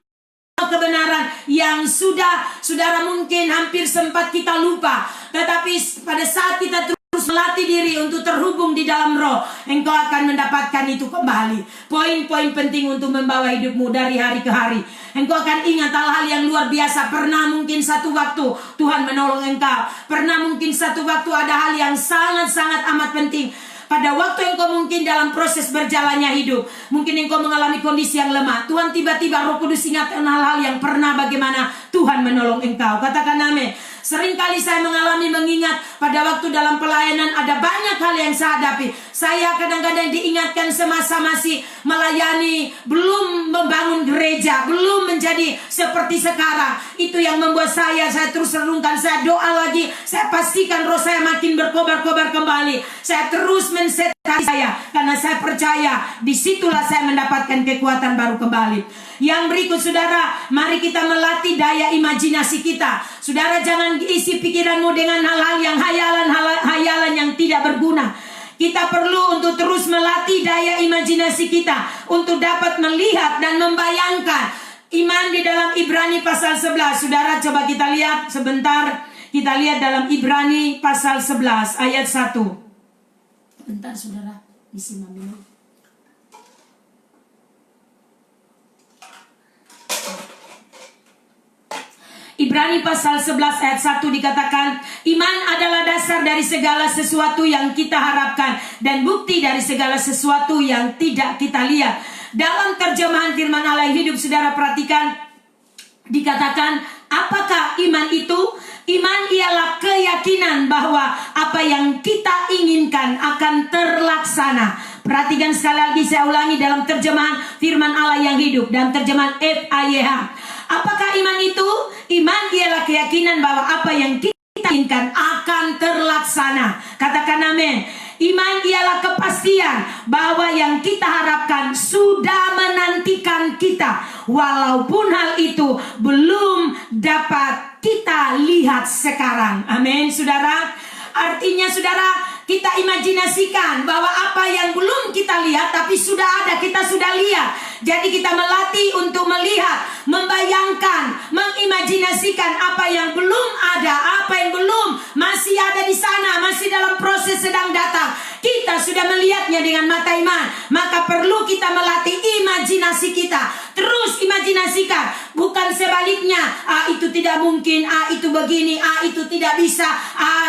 Speaker 2: kebenaran yang sudah saudara mungkin hampir sempat kita lupa. Tetapi pada saat kita terus melatih diri untuk terhubung di dalam roh, engkau akan mendapatkan itu kembali. Poin-poin penting untuk membawa hidupmu dari hari ke hari. Engkau akan ingat hal-hal yang luar biasa. Pernah mungkin satu waktu Tuhan menolong engkau. Pernah mungkin satu waktu ada hal yang sangat-sangat amat penting. Pada waktu engkau mungkin dalam proses berjalannya hidup, mungkin engkau mengalami kondisi yang lemah, Tuhan tiba-tiba Roh Kudus ingatkan hal-hal yang pernah bagaimana Tuhan menolong engkau. Katakan amin. Seringkali saya mengingat pada waktu dalam pelayanan ada banyak hal yang saya hadapi. Saya kadang-kadang diingatkan semasa masih melayani, belum membangun gereja, belum menjadi seperti sekarang. Itu yang membuat saya terus renungkan, saya doa lagi, saya pastikan roh saya makin berkobar-kobar kembali. Saya terus men-set hati saya, karena saya percaya disitulah saya mendapatkan kekuatan baru kembali. Yang berikut saudara, mari kita melatih daya imajinasi kita. Saudara, jangan isi pikiranmu dengan hal-hal yang hayalan yang tidak berguna. Kita perlu untuk terus melatih daya imajinasi kita untuk dapat melihat dan membayangkan iman di dalam Ibrani pasal 11. Saudara, coba kita lihat sebentar. Kita lihat dalam Ibrani pasal 11 ayat 1. Bentar saudara, isi minum. Ibrani pasal 11 ayat 1 dikatakan, iman adalah dasar dari segala sesuatu yang kita harapkan dan bukti dari segala sesuatu yang tidak kita lihat. Dalam terjemahan firman Allah yang hidup, saudara perhatikan, dikatakan, apakah iman itu? Iman ialah keyakinan bahwa apa yang kita inginkan akan terlaksana. Perhatikan sekali lagi, saya ulangi dalam terjemahan firman Allah yang hidup, dalam terjemahan FAYH. Apakah iman itu? Iman ialah keyakinan bahwa apa yang kita inginkan akan terlaksana. Katakan amin. Iman ialah kepastian bahwa yang kita harapkan sudah menantikan kita, walaupun hal itu belum dapat kita lihat sekarang. Amin, saudara. Artinya saudara, kita imajinasikan bahwa apa yang belum kita lihat tapi sudah ada, kita sudah lihat. Jadi kita melatih untuk melihat, membayangkan, mengimajinasikan apa yang belum ada, apa yang belum masih ada di sana, masih dalam proses sedang datang. Kita sudah melihatnya dengan mata iman, maka perlu kita melatih imajinasi kita. Terus imajinasikan, bukan sebaliknya. Itu tidak mungkin, itu begini, itu tidak bisa,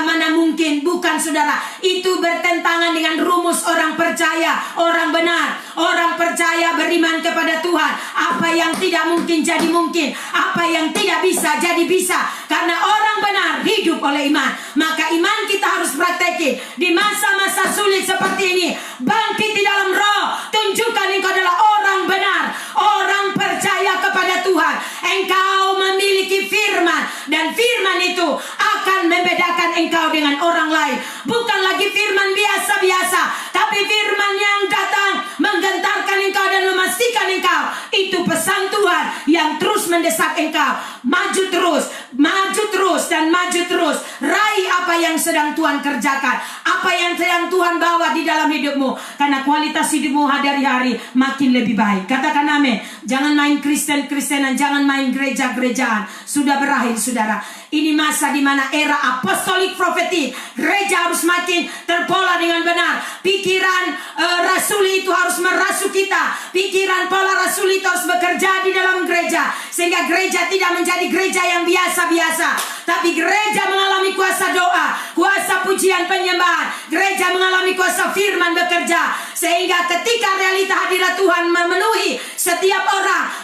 Speaker 2: mana mungkin. Bukan, saudara. Itu bertentangan dengan rumus orang percaya, orang benar. Orang percaya beriman kepada Tuhan. Apa yang tidak mungkin jadi mungkin, apa yang tidak bisa jadi bisa. Karena orang benar hidup oleh iman. Maka iman kita harus praktekin di masa-masa sulit seperti ini. Bangkit di dalam roh, tunjukkan engkau adalah orang benar, orang percaya kepada Tuhan. Engkau memiliki firman, dan firman itu akan membedakan engkau dengan orang lain. Bukan lagi firman biasa-biasa, tapi firman yang datang menggentarkan engkau dan memastikan engkau. Itu pesan Tuhan yang terus mendesak engkau. Maju terus, maju terus, dan maju terus. Raih apa yang sedang Tuhan kerjakan, apa yang sedang Tuhan bawa di dalam hidupmu. Karena kualitas hidupmu hari-hari makin lebih baik. Katakan amin. Jangan main Kristen-Kristenan, jangan main gereja-gerejaan. Sudah berakhir, saudara. Ini masa di mana era apostolik profetik. Gereja harus makin terpola dengan benar. Pikiran rasuli itu harus merasuk kita. Pikiran pola rasuli itu harus bekerja di dalam gereja. Sehingga gereja tidak menjadi gereja yang biasa-biasa, tapi gereja mengalami kuasa doa, kuasa pujian penyembahan. Gereja mengalami kuasa firman bekerja. Sehingga ketika realita hadirat Tuhan memenuhi setiap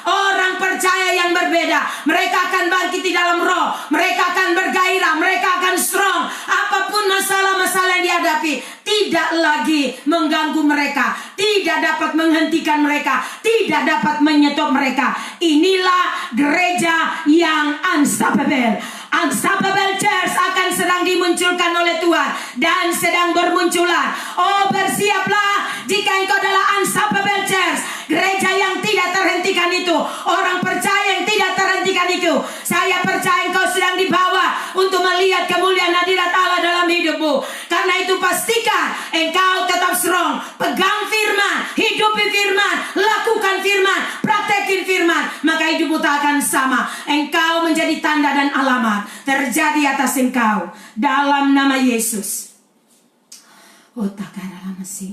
Speaker 2: orang percaya yang berbeda, mereka akan bangkit di dalam roh. Mereka akan bergairah, mereka akan strong. Apapun masalah-masalah yang dihadapi tidak lagi mengganggu mereka, tidak dapat menghentikan mereka, tidak dapat menyetop mereka. Inilah gereja yang unstoppable. Unstoppable Church akan sedang dimunculkan oleh Tuhan dan sedang bermunculan. Oh, bersiaplah jika engkau adalah Unstoppable Church, gereja yang tidak terhentikan itu, orang percaya yang tidak terhentikan itu. Saya percaya engkau sedang dibawa untuk melihat kemuliaan hadirat Allah dalam hidupmu. Karena itu pastikan engkau tetap strong. Pegang firman, hidupi firman, lakukan firman, praktekin firman. Maka hidupmu tak akan sama. Engkau menjadi tanda dan alamat terjadi atas engkau dalam nama Yesus.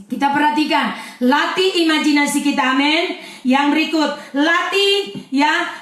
Speaker 2: Kita perhatikan, latih imajinasi kita, amin. Yang berikut,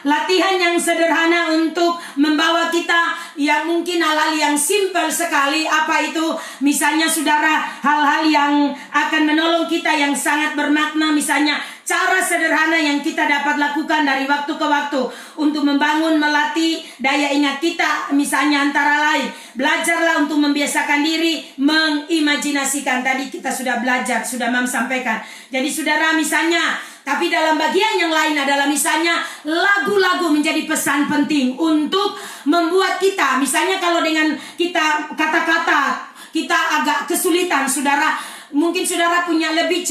Speaker 2: latihan yang sederhana untuk membawa kita yang mungkin hal-hal yang simpel sekali. Apa itu? Misalnya saudara, hal-hal yang akan menolong kita yang sangat bermakna. Misalnya cara sederhana yang kita dapat lakukan dari waktu ke waktu untuk membangun, melatih daya ingat kita. Misalnya antara lain, belajarlah untuk membiasakan diri mengimajinasikan. Tadi kita sudah belajar, sudah Mam sampaikan. Jadi saudara, misalnya, tapi dalam bagian yang lain adalah misalnya lagu-lagu menjadi pesan penting untuk membuat kita. Misalnya kalau dengan kita kata-kata kita agak kesulitan, saudara, mungkin saudara punya lebih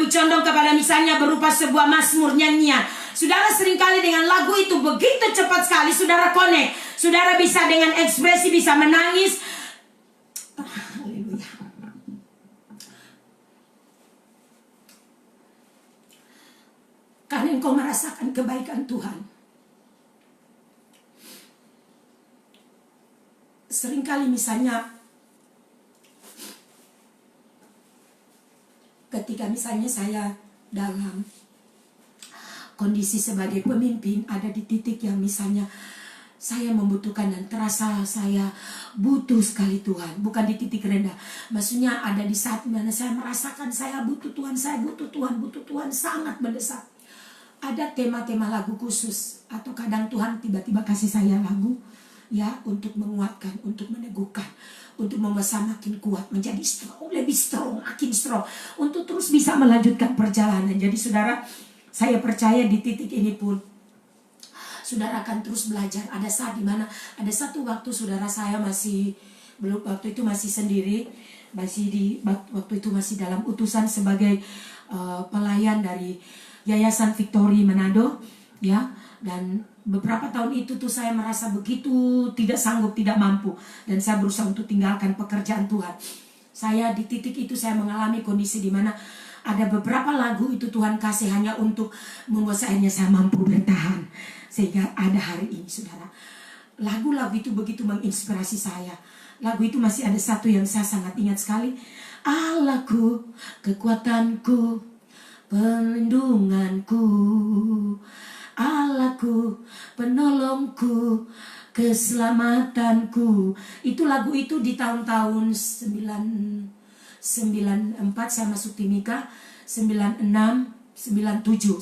Speaker 2: condong kepada misalnya berupa sebuah mazmur, nyanyian. Saudara seringkali dengan lagu itu begitu cepat sekali saudara connect. Saudara bisa dengan ekspresi, bisa menangis. Haleluya. Karena engkau merasakan kebaikan Tuhan. Seringkali misalnya ketika misalnya saya dalam kondisi sebagai pemimpin, ada di titik yang misalnya saya membutuhkan dan terasa saya butuh sekali Tuhan. Bukan di titik rendah, maksudnya ada di saat mana saya merasakan saya butuh Tuhan, butuh Tuhan sangat mendesak. Ada tema-tema lagu khusus, atau kadang Tuhan tiba-tiba kasih saya lagu ya untuk menguatkan, untuk meneguhkan, untuk membuat makin kuat, menjadi strong, lebih strong, makin strong, untuk terus bisa melanjutkan perjalanan. Jadi saudara, saya percaya di titik ini pun saudara akan terus belajar. Ada saat dimana, ada satu waktu saudara, saya masih belum, waktu itu masih sendiri, waktu itu masih dalam utusan sebagai pelayan dari Yayasan Victory Manado, ya. Dan beberapa tahun itu tuh saya merasa begitu tidak sanggup, tidak mampu, dan saya berusaha untuk tinggalkan pekerjaan Tuhan. Saya di titik itu saya mengalami kondisi di mana
Speaker 3: ada beberapa lagu itu Tuhan kasih hanya untuk membuat saya mampu bertahan. Sehingga ada hari ini saudara. Lagu-lagu itu begitu menginspirasi saya. Lagu itu masih ada satu yang saya sangat ingat sekali. Allahku, kekuatanku, perlindunganku, Allahku, penolongku, keselamatanku. Itu lagu itu di tahun-tahun 94 saya masuk Timika, 96, 97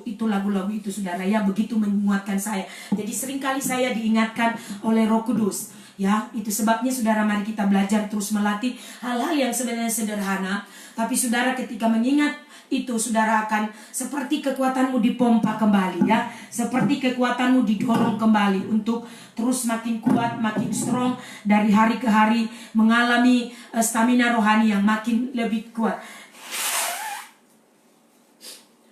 Speaker 3: itu lagu-lagu itu saudara ya, begitu menguatkan saya. Jadi seringkali saya diingatkan oleh Roh Kudus ya. Itu sebabnya saudara, mari kita belajar terus melatih hal-hal yang sebenarnya sederhana, tapi saudara ketika mengingat itu saudara akan seperti kekuatanmu dipompa kembali ya, seperti kekuatanmu didorong kembali untuk terus makin kuat, makin strong dari hari ke hari, mengalami stamina rohani yang makin lebih kuat.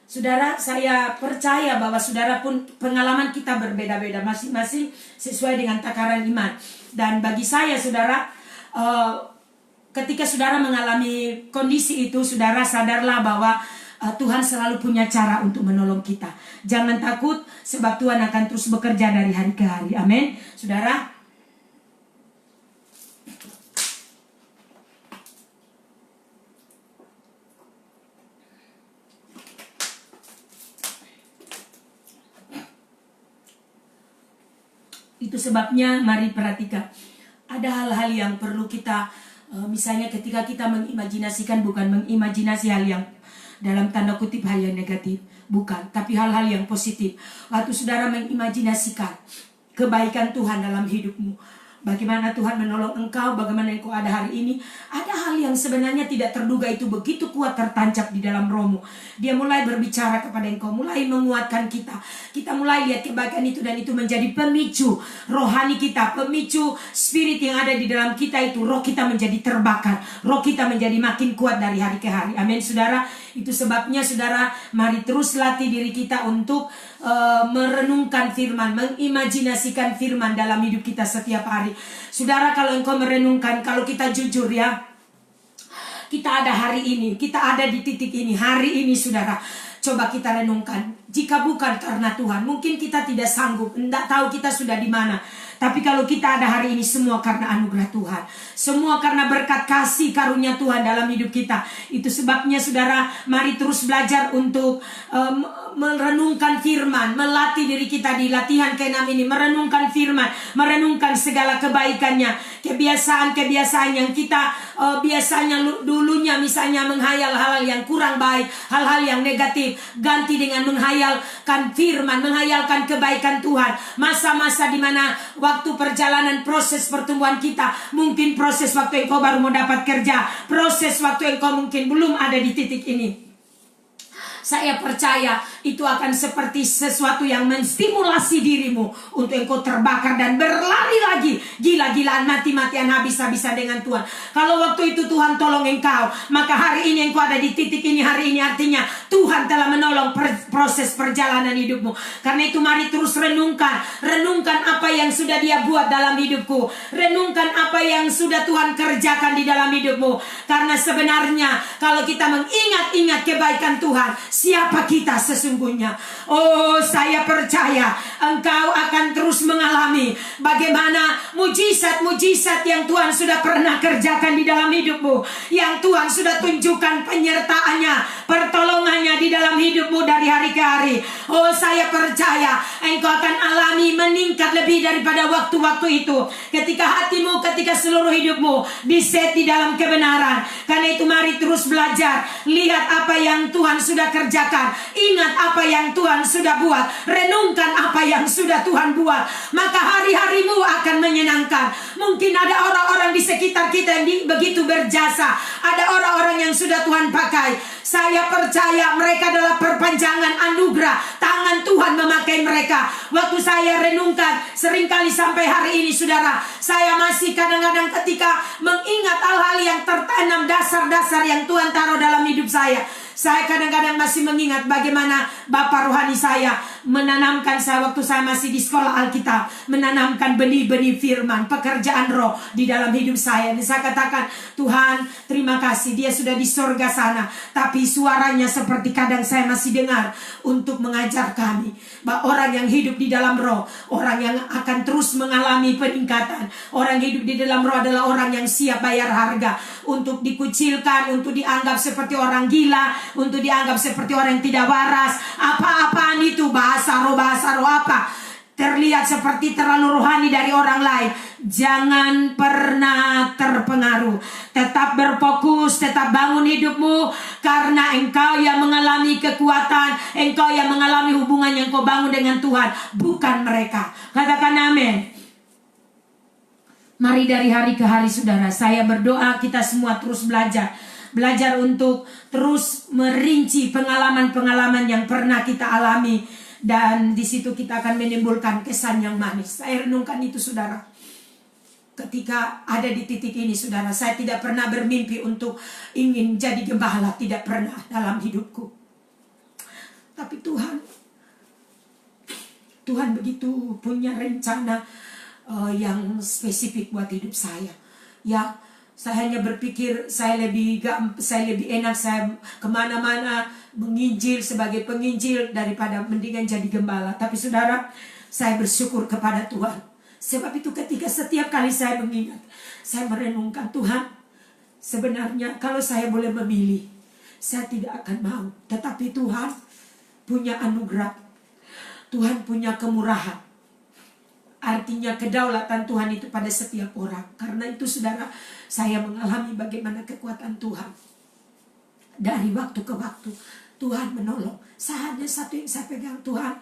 Speaker 3: Saudara, saya percaya bahwa saudara pun pengalaman kita berbeda-beda masing-masing sesuai dengan takaran iman. Dan bagi saya saudara, ketika saudara mengalami kondisi itu, saudara sadarlah bahwa Tuhan selalu punya cara untuk menolong kita. Jangan takut, sebab Tuhan akan terus bekerja dari hari ke hari. Amin. Saudara, itu sebabnya mari perhatikan. Ada hal-hal yang perlu kita, misalnya ketika kita mengimajinasikan, bukan mengimajinasi hal yang dalam tanda kutip hal yang negatif, bukan, tapi hal-hal yang positif. Waktu saudara mengimajinasikan kebaikan Tuhan dalam hidupmu, bagaimana Tuhan menolong engkau, bagaimana engkau ada hari ini, ada hal yang sebenarnya tidak terduga itu begitu kuat tertancap di dalam rohmu. Dia mulai berbicara kepada engkau, mulai menguatkan kita. Kita mulai lihat kebaikan itu, dan itu menjadi pemicu rohani kita, pemicu spirit yang ada di dalam kita itu. Roh kita menjadi terbakar, roh kita menjadi makin kuat dari hari ke hari. Amin saudara. Itu sebabnya saudara, mari terus latih diri kita untuk merenungkan firman, mengimajinasikan firman dalam hidup kita setiap hari. Saudara, kalau engkau merenungkan, kalau kita jujur ya, kita ada hari ini, kita ada di titik ini, hari ini saudara. Coba kita renungkan, jika bukan karena Tuhan, mungkin kita tidak sanggup, tidak tahu kita sudah di mana. Tapi kalau kita ada hari ini, semua karena anugerah Tuhan, semua karena berkat kasih karunia Tuhan dalam hidup kita. Itu sebabnya saudara, mari terus belajar untuk merenungkan firman, melatih diri kita di latihan ke-6 ini, merenungkan firman, merenungkan segala kebaikannya, kebiasaan-kebiasaan yang kita biasanya dulunya misalnya menghayal hal-hal yang kurang baik, hal-hal yang negatif, ganti dengan menghayalkan firman, menghayalkan kebaikan Tuhan. Masa-masa di mana waktu perjalanan proses pertumbuhan kita, mungkin proses waktu engkau baru mau dapat kerja, proses waktu engkau mungkin belum ada di titik ini. Saya percaya itu akan seperti sesuatu yang menstimulasi dirimu untuk engkau terbakar dan berlari lagi, gila-gilaan, mati-matian, habis-habisan dengan Tuhan. Kalau waktu itu Tuhan tolong engkau, maka hari ini engkau ada di titik ini. Hari ini artinya Tuhan telah menolong proses perjalanan hidupmu. Karena itu mari terus renungkan apa yang sudah Dia buat dalam hidupku, renungkan apa yang sudah Tuhan kerjakan di dalam hidupmu. Karena sebenarnya kalau kita mengingat-ingat kebaikan Tuhan, siapa kita sesungguhnya? Oh, saya percaya engkau akan terus mengalami bagaimana mujizat-mujizat yang Tuhan sudah pernah kerjakan di dalam hidupmu, yang Tuhan sudah tunjukkan penyertaannya, pertolongannya di dalam hidupmu dari hari ke hari. Oh, saya percaya engkau akan alami meningkat lebih daripada waktu-waktu itu, ketika hatimu, ketika seluruh hidupmu diset di dalam kebenaran. Karena itu mari terus belajar, lihat apa yang Tuhan sudah kerjakan, ingat apa yang Tuhan sudah buat, renungkan apa yang sudah Tuhan buat, maka hari-harimu akan menyenangkan. Mungkin ada orang-orang di sekitar kita yang begitu berjasa, ada orang-orang yang sudah Tuhan pakai. Saya percaya mereka adalah perpanjangan anugerah tangan Tuhan memakai mereka. Waktu saya renungkan, seringkali sampai hari ini saudara, saya masih kadang-kadang ketika mengingat hal-hal yang tertanam, dasar-dasar yang Tuhan taruh dalam hidup saya Saya kadang-kadang masih mengingat bagaimana Bapak rohani saya menanamkan saya waktu saya masih di sekolah Alkitab, menanamkan benih-benih firman, pekerjaan roh di dalam hidup saya. Dan saya katakan, Tuhan terima kasih, dia sudah di surga sana, tapi suaranya seperti kadang saya masih dengar untuk mengajar kami bahwa orang yang hidup di dalam roh, orang yang akan terus mengalami peningkatan. Orang hidup di dalam roh adalah orang yang siap bayar harga untuk dikucilkan, untuk dianggap seperti orang gila, untuk dianggap seperti orang yang tidak waras. Apa-apaan itu, bahasa roh apa, terlihat seperti terlalu rohani dari orang lain. Jangan pernah terpengaruh. Tetap berfokus, tetap bangun hidupmu, karena engkau yang mengalami kekuatan, engkau yang mengalami hubungan yang kau bangun dengan Tuhan, bukan mereka. Katakan amin. Mari dari hari ke hari saudara, saya berdoa kita semua terus belajar untuk terus merinci pengalaman-pengalaman yang pernah kita alami, dan di situ kita akan menimbulkan kesan yang manis. Saya renungkan itu saudara. Ketika ada di titik ini saudara, saya tidak pernah bermimpi untuk ingin jadi gembala, tidak pernah dalam hidupku. Tapi Tuhan begitu punya rencana yang spesifik buat hidup saya. Ya, saya hanya berpikir saya lebih enak saya kemana-mana menginjil sebagai penginjil daripada mendingan jadi gembala. Tapi saudara, saya bersyukur kepada Tuhan. Sebab itu ketika setiap kali saya mengingat, saya merenungkan, Tuhan, sebenarnya kalau saya boleh memilih, saya tidak akan mau. Tetapi Tuhan punya anugerah, Tuhan punya kemurahan. Artinya kedaulatan Tuhan itu pada setiap orang. Karena itu saudara, saya mengalami bagaimana kekuatan Tuhan. Dari waktu ke waktu Tuhan menolong. Saya hanya satu yang saya pegang, Tuhan,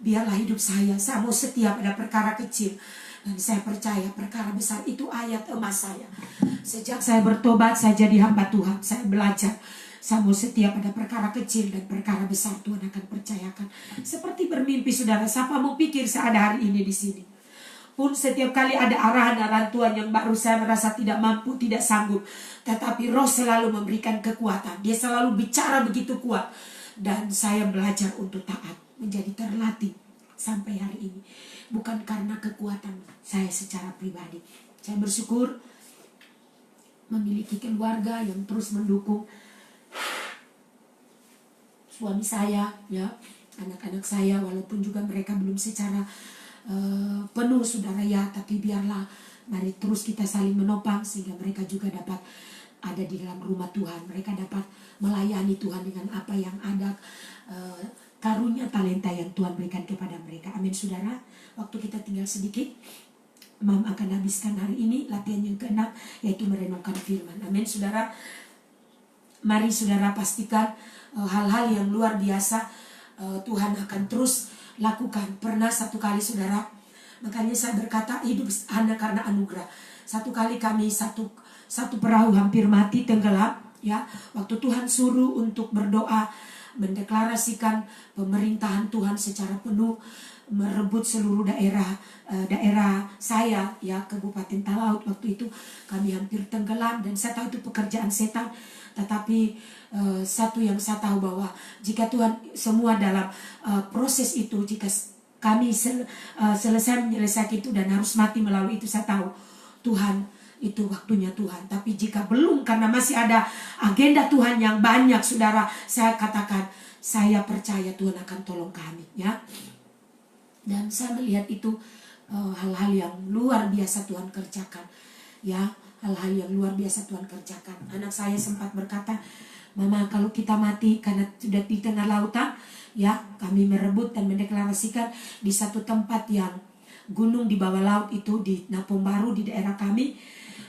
Speaker 3: biarlah hidup saya mau setia pada perkara kecil. Dan saya percaya perkara besar itu ayat emas saya. Sejak saya bertobat, saya jadi hamba Tuhan. Saya belajar, saya mau setia pada perkara kecil, dan perkara besar Tuhan akan percayakan. Seperti bermimpi saudara, siapa mau pikir saya ada hari ini di sini. Pun setiap kali ada arahan-arahan Tuhan yang baru, saya merasa tidak mampu, tidak sanggup. Tetapi Roh selalu memberikan kekuatan. Dia selalu bicara begitu kuat. Dan saya belajar untuk taat, menjadi terlatih sampai hari ini. Bukan karena kekuatan saya secara pribadi. Saya bersyukur memiliki keluarga yang terus mendukung suami saya, ya, anak-anak saya, walaupun juga mereka belum secara penuh saudara, ya, tapi biarlah mari terus kita saling menopang sehingga mereka juga dapat ada di dalam rumah Tuhan. Mereka dapat melayani Tuhan dengan apa yang ada, karunia talenta yang Tuhan berikan kepada mereka. Amin saudara. Waktu kita tinggal sedikit, Mam akan habiskan hari ini latihan yang ke-6, yaitu merenungkan firman. Amin saudara. Mari saudara pastikan hal-hal yang luar biasa Tuhan akan terus lakukan. Pernah satu kali saudara, makanya saya berkata hidup hanya karena anugerah. Satu kali kami satu perahu hampir mati, tenggelam, ya. Waktu Tuhan suruh untuk berdoa, mendeklarasikan pemerintahan Tuhan secara penuh, merebut seluruh daerah saya, ya, Kabupaten Talaut. Waktu itu kami hampir tenggelam, dan saya tahu itu pekerjaan setan. Tetapi satu yang saya tahu bahwa jika Tuhan semua dalam proses itu, jika kami selesai menyelesaikan itu dan harus mati melalui itu, saya tahu Tuhan itu waktunya Tuhan. Tapi jika belum, karena masih ada agenda Tuhan yang banyak saudara, saya katakan saya percaya Tuhan akan tolong kami, ya. Dan saya melihat itu hal-hal yang luar biasa Tuhan kerjakan, ya. Hal-hal yang luar biasa Tuhan kerjakan. Anak saya sempat berkata, Mama, kalau kita mati karena sudah di tengah lautan, ya, kami merebut dan mendeklarasikan di satu tempat yang gunung di bawah laut itu, di Napong Baru, di daerah kami.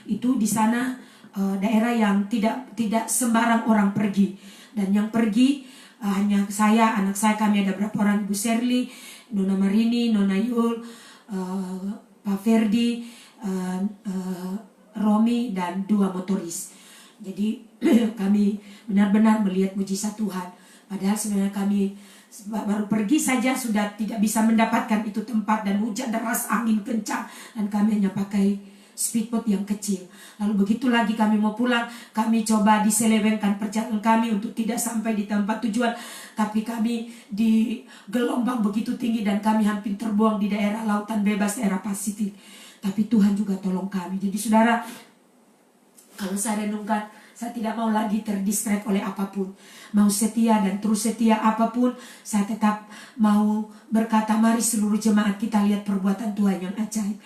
Speaker 3: Itu di sana daerah yang tidak sembarang orang pergi. Dan yang pergi hanya saya, anak saya, kami ada berapa orang, Ibu Sherly, Nona Marini, Nona Yul, Pak Ferdi, Romi, dan 2 motoris. Jadi kami benar-benar melihat mujizat Tuhan. Padahal sebenarnya kami baru pergi saja sudah tidak bisa mendapatkan itu tempat, dan hujan deras, angin kencang, dan kami hanya pakai speedboat yang kecil. Lalu begitu lagi kami mau pulang, kami coba diselewengkan perjalanan kami untuk tidak sampai di tempat tujuan. Tapi kami di gelombang begitu tinggi dan kami hampir terbuang di daerah lautan bebas, daerah Pasifik. Tapi Tuhan juga tolong kami. Jadi saudara, kalau saya renungkan, saya tidak mau lagi terdistract oleh apapun. Mau setia dan terus setia apapun, saya tetap mau berkata, mari seluruh jemaat kita lihat perbuatan Tuhan yang ajaib.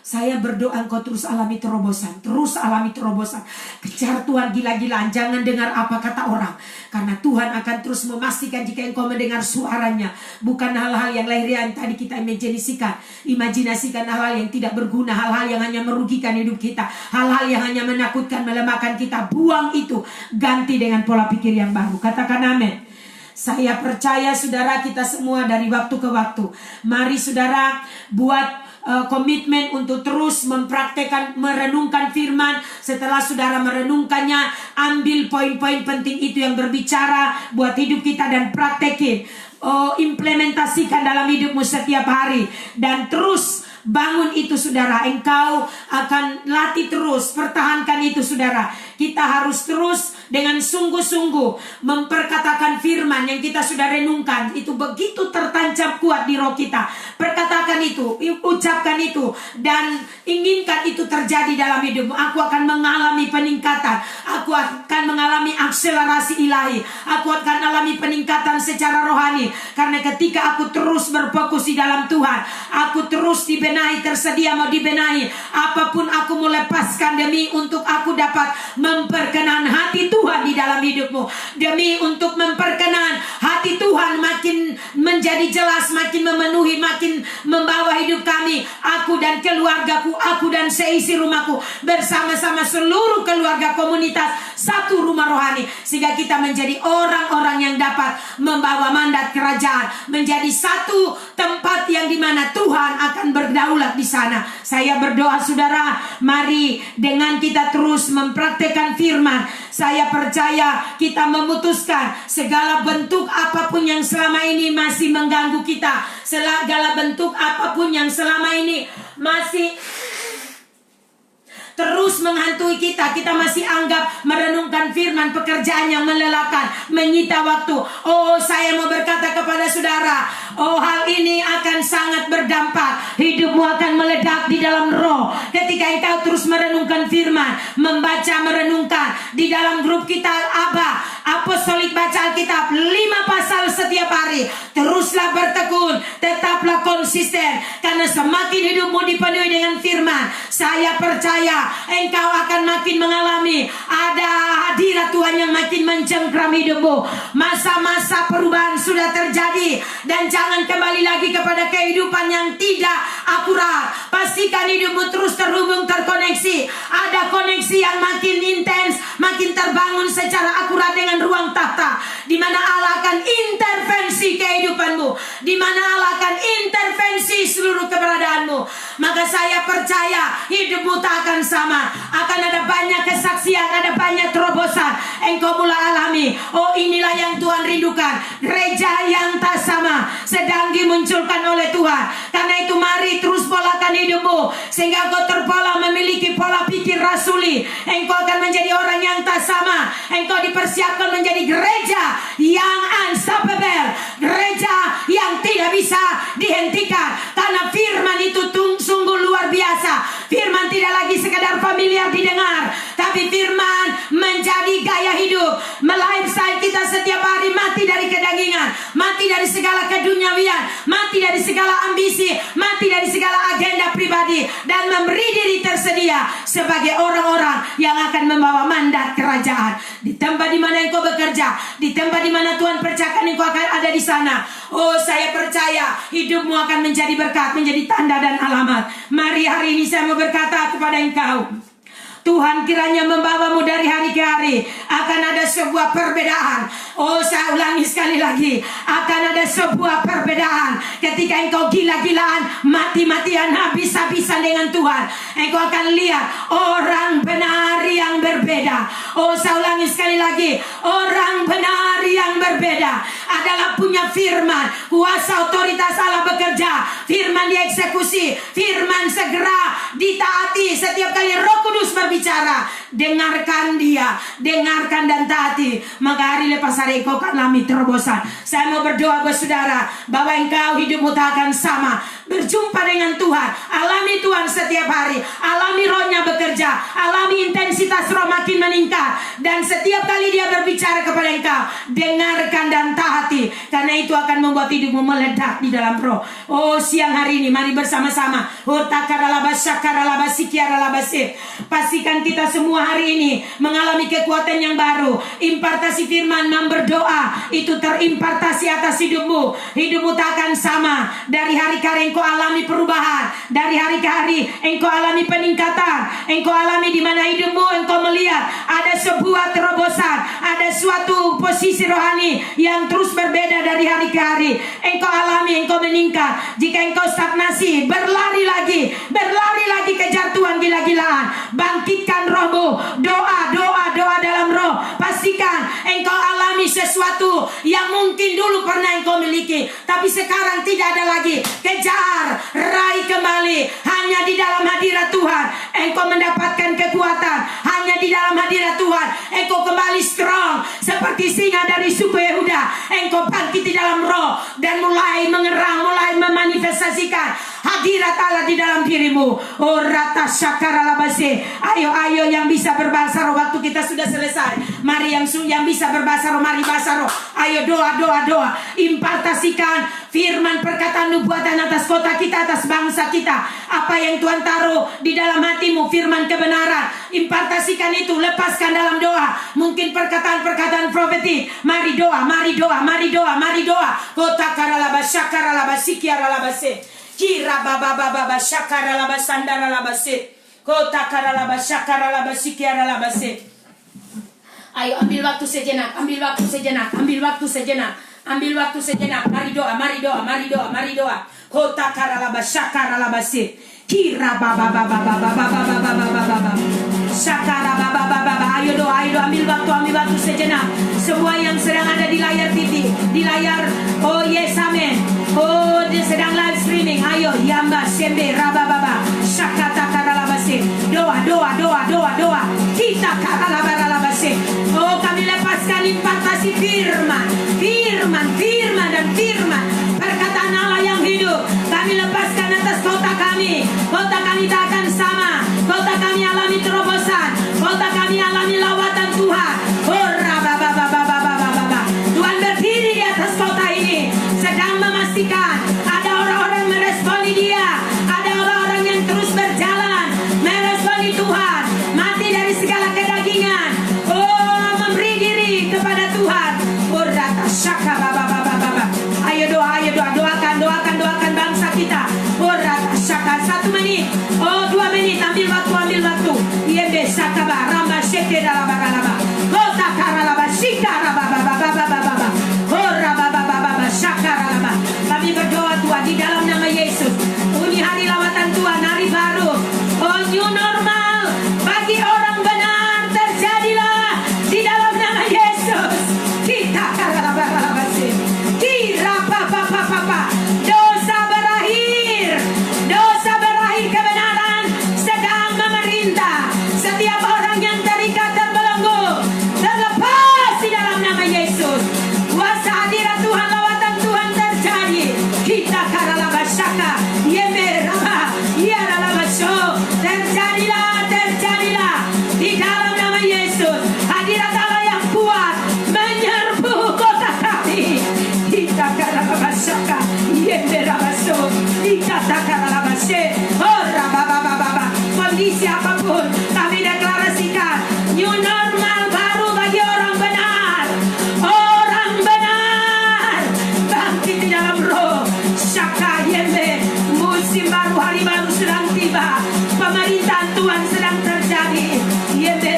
Speaker 3: Saya berdoa engkau terus alami terobosan. Terus alami terobosan. Kejar Tuhan gila-gilaan. Jangan dengar apa kata orang. Karena Tuhan akan terus memastikan jika engkau mendengar suaranya. Bukan hal-hal yang lahiriah yang tadi kita imajinasikan hal-hal yang tidak berguna. Hal-hal yang hanya merugikan hidup kita. Hal-hal yang hanya menakutkan, melemahkan kita. Buang itu. Ganti dengan pola pikir yang baru. Katakan amin. Saya percaya saudara, kita semua dari waktu ke waktu, mari saudara buat komitmen untuk terus mempraktekkan, merenungkan firman. Setelah saudara merenungkannya, ambil poin-poin penting itu yang berbicara buat hidup kita dan praktekin. Implementasikan dalam hidupmu setiap hari. Dan terus bangun itu saudara. Engkau akan latih terus, pertahankan itu saudara. Kita harus terus dengan sungguh-sungguh memperkatakan firman yang kita sudah renungkan. Itu begitu tertancap kuat di roh kita. Perkatakan itu, ucapkan itu, dan inginkan itu terjadi dalam hidupmu. Aku akan mengalami peningkatan. Aku akan mengalami akselerasi ilahi. Aku akan alami peningkatan secara rohani. Karena ketika aku terus berfokus di dalam Tuhan, aku terus dibenahi, tersedia mau dibenahi. Apapun aku mau lepaskan demi untuk aku dapat memperkenan hati Tuhan di dalam hidupmu. Demi untuk memperkenan hati Tuhan makin menjadi jelas, makin memenuhi, makin membawa hidup kami. Aku dan keluargaku, aku dan seisi rumahku, bersama-sama seluruh keluarga komunitas satu rumah rohani. Sehingga kita menjadi orang-orang yang dapat membawa mandat kerajaan. Menjadi satu tempat yang dimana Tuhan akan berdaulat di sana. Saya berdoa saudara, mari dengan kita terus mempraktekkan firman, saya percaya kita memutuskan segala bentuk apapun yang selama ini masih mengganggu kita. Segala bentuk apapun yang selama ini masih terus menghantui kita. Kita masih anggap merenungkan firman pekerjaan yang melelahkan, menyita waktu. Oh, saya mau berkata kepada saudara, oh, hal ini akan sangat berdampak. Hidupmu akan meledak di dalam roh ketika engkau terus merenungkan firman, membaca, merenungkan. Di dalam grup kita Apostolik baca Alkitab 5 pasal setiap hari. Teruslah bertekun, tetaplah konsisten, karena semakin hidupmu dipenuhi dengan firman, saya percaya engkau akan makin mengalami ada hadirat Tuhan yang makin mencengkram hidupmu. Masa-masa perubahan sudah terjadi, dan jangan kembali lagi kepada kehidupan yang tidak akurat. Pastikan hidupmu terus terhubung, terkoneksi. Ada koneksi yang makin intens, makin terbangun secara akurat dengan ruang tahta, di mana Allah akan intervensi kehidupanmu, di mana Allah akan intervensi seluruh keberadaanmu. Maka saya percaya hidupmu tak akan sama. Akan ada banyak kesaksian, ada banyak terobosan engkau mulai alami. Oh, inilah yang Tuhan rindukan, gereja yang tak sama sedang dimunculkan oleh Tuhan. Karena itu mari terus polakan hidupmu, sehingga engkau terpola memiliki pola pikir rasuli. Engkau akan menjadi orang yang tak sama. Engkau dipersiapkan menjadi gereja yang unstoppable, gereja yang tidak bisa dihentikan. Karena firman itu sungguh luar biasa. Firman tidak lagi sekadar familiar didengar, tapi firman menjadi gaya hidup. Lifestyle kita setiap hari mati dari kedagingan, mati dari segala keduniawian, mati dari segala ambisi, mati dari segala agenda pribadi, dan memberi diri tersedia sebagai orang-orang yang akan membawa mandat kerajaan. Di tempat di mana engkau bekerja, di tempat di mana Tuhan percayakan engkau akan ada di sana. Oh, saya percaya hidupmu akan menjadi berkat, menjadi tanda dan alamat. Mari hari ini saya mau berkata kepada engkau, Tuhan kiranya membawamu dari hari ke hari. Akan ada sebuah perbedaan. Oh, saya ulangi sekali lagi, akan ada sebuah perbedaan. Ketika engkau gila-gilaan, mati-matian, habis-habisan dengan Tuhan, engkau akan lihat orang benar yang berbeda. berbeda. Oh, saya ulangi sekali lagi. Orang benar yang berbeda adalah punya firman. Kuasa otoritas Allah bekerja. Firman dieksekusi. Firman segera ditaati. Setiap kali Roh Kudus berbicara, dengarkan dia. Dengarkan dan taati. Maka hari lepas hari kau akan alami terobosan. Saya mau berdoa buat saudara bahwa engkau hidupmu tak akan sama. Berjumpa dengan Tuhan, alami Tuhan setiap hari, alami Rohnya bekerja, alami intensitas Roh makin meningkat, dan setiap kali dia berbicara kepada engkau, dengarkan dan taati, karena itu akan membuat hidupmu meledak di dalam Roh. Oh, siang hari ini mari bersama-sama pastikan kita semua hari ini mengalami kekuatan yang baru. Impartasi firman, berdoa itu terimpartasi atas hidupmu. Hidupmu tak akan sama. Dari hari ke hari engkau alami perubahan. Dari hari ke hari engkau alami peningkatan. Engkau alami di mana hidupmu engkau melihat ada sebuah terobosan, ada suatu posisi rohani yang terus berbeda dari hari ke hari. Engkau alami, engkau meningkat. Jika engkau stagnasi, berlari lagi kejar Tuhan gila-gilaan. Bangkitkan rohmu, doa dalam roh. Pastikan engkau alami sesuatu yang mungkin dulu pernah engkau miliki, tapi sekarang tidak ada lagi. Kejar, raih kembali. Hanya di dalam hadirat Tuhan engkau mendapatkan kekuatan. Hanya di dalam hadirat Tuhan engkau kembali strong seperti singa dari suku Yehuda. Engkau bangkit di dalam roh dan mulai mengerang, mulai memanifestasikan hadirat Allah di dalam dirimu. Oh, rata syakara labase. Ayo yang bisa berbahasa roh, waktu kita sudah selesai. Mari yang bisa berbahasa roh, mari bahasa roh. Ayo doa. Impartasikan firman perkataan nubuatan atas kota kita, atas bangsa kita. Apa yang Tuhan taruh di dalam hatimu, firman kebenaran, impartasikan itu, lepaskan dalam doa. Mungkin perkataan-perkataan profetik. Mari doa. Kota karalabashakara labasikiara labase. Kira baba syakara labasandara labase. Kota karalabashakara labasikiara labase. Ayo ambil waktu sejenak. Mari doa. Kota karalabashakara labase. Kira baba syakara baba. Ayo doa, ambil waktu sejenak. Semua yang sedang ada di layar TV, di layar, oh yes, amen. Oh, dia sedang live streaming. Ayo, yamba sembe rababa syakata karalabase. Doa. Kita karalabaralabase. Oh, kami lepaskan impartasi firman. Perkataan Allah yang hidup. Kami lepaskan atas kota kami. Kota kami tak akan sama. Kota kami alami terobosan. Kota kami alami lawatan Tuhan. Oh, rababa. Tuhan berdiri di atas kota ini, sedang memastikan ada orang-orang meresponi dia. Ada orang-orang yang terus berjalan meresponi Tuhan, mati dari segala kedagingan. Oh, memberi diri kepada Tuhan. Oh, rata syaka baba. Ayo doakan bangsa kita. Oh, rata syaka 1 menit. Oh, 2 menit. Ambil waktu. Yebe syaka ramba syeke dalaba. Kota karalaba syikara baba. Oh, rababa syaka raba. Kami berdoa Tuhan di dalam nama Yesus. Ini hari lawatan Tuhan, hari baru. Oh, new normal bagi orang benar terjadilah di dalam nama Yesus. Kita karalaba sih. Kira papa. Dosa berakhir, kebenaran sedang memerintah. Setiap orang yang terikat terbelenggu terlepas di dalam nama Yesus. Kuasa hadirat Tuhan, lawatan Tuhan terjadi. Kita karalabashaka yemeraba yaralabasho. Terjadilah di dalam nama Yesus. Hadirat Allah yang kuat menyerbu kota kami. Kita karalabashaka yemerabasho. Kita karalabashe. Oh, rababa. Kondisi apapun kami deklarasikan new normal baru bagi orang benar. Bangkit di dalam roh. Syaka yembe. Musim baru, hari baru sedang tiba. Pemerintahan Tuhan sedang terjadi. Yembe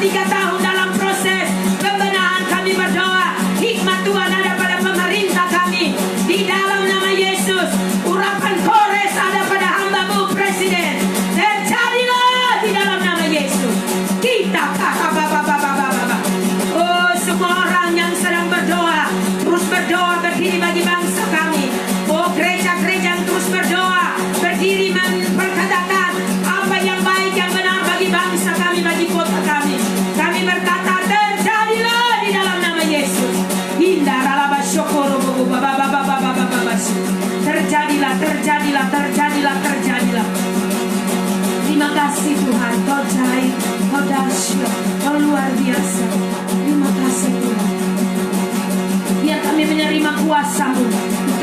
Speaker 3: 3 tahun dalam proses pembenahan. Kami berdoa hikmat Tuhan ada pada pemerintah kami. Di dalam nama Yesus, urapan Kores ada pada hamba-Mu Presiden. Terjadilah di dalam nama Yesus. Kita oh, semua orang yang sedang berdoa, terus berdoa berdiri bagi bangsa kami. Oh, gereja-gereja yang terus berdoa, berdiri memperkatakan apa yang baik, yang benar bagi bangsa kami, bagi kota kami. Kami berkata terjadilah di dalam nama Yesus. Terjadilah, terjadilah, terjadilah, terjadilah. Terima kasih Tuhan, Kau jahit, Kau dahsyat, Kau luar biasa. Terima kasih Tuhan. Biar kami menerima kuasa-Mu,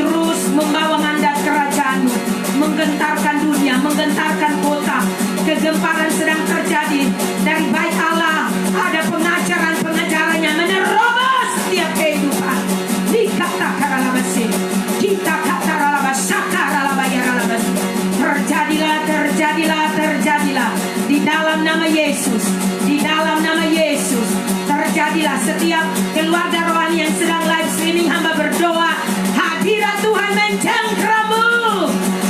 Speaker 3: terus membawa mandat kerajaan-Mu, menggentarkan dunia, menggentarkan kota. Kegemparan sedang terjadi dari bait Allah. Ada pengajaran-pengajarannya menerobos setiap kehidupan. Terjadilah, terjadilah, terjadilah di dalam nama Yesus, di dalam nama Yesus. Terjadilah setiap keluarga rohani yang sedang live streaming, hamba berdoa hadirat Tuhan mencengkeramu,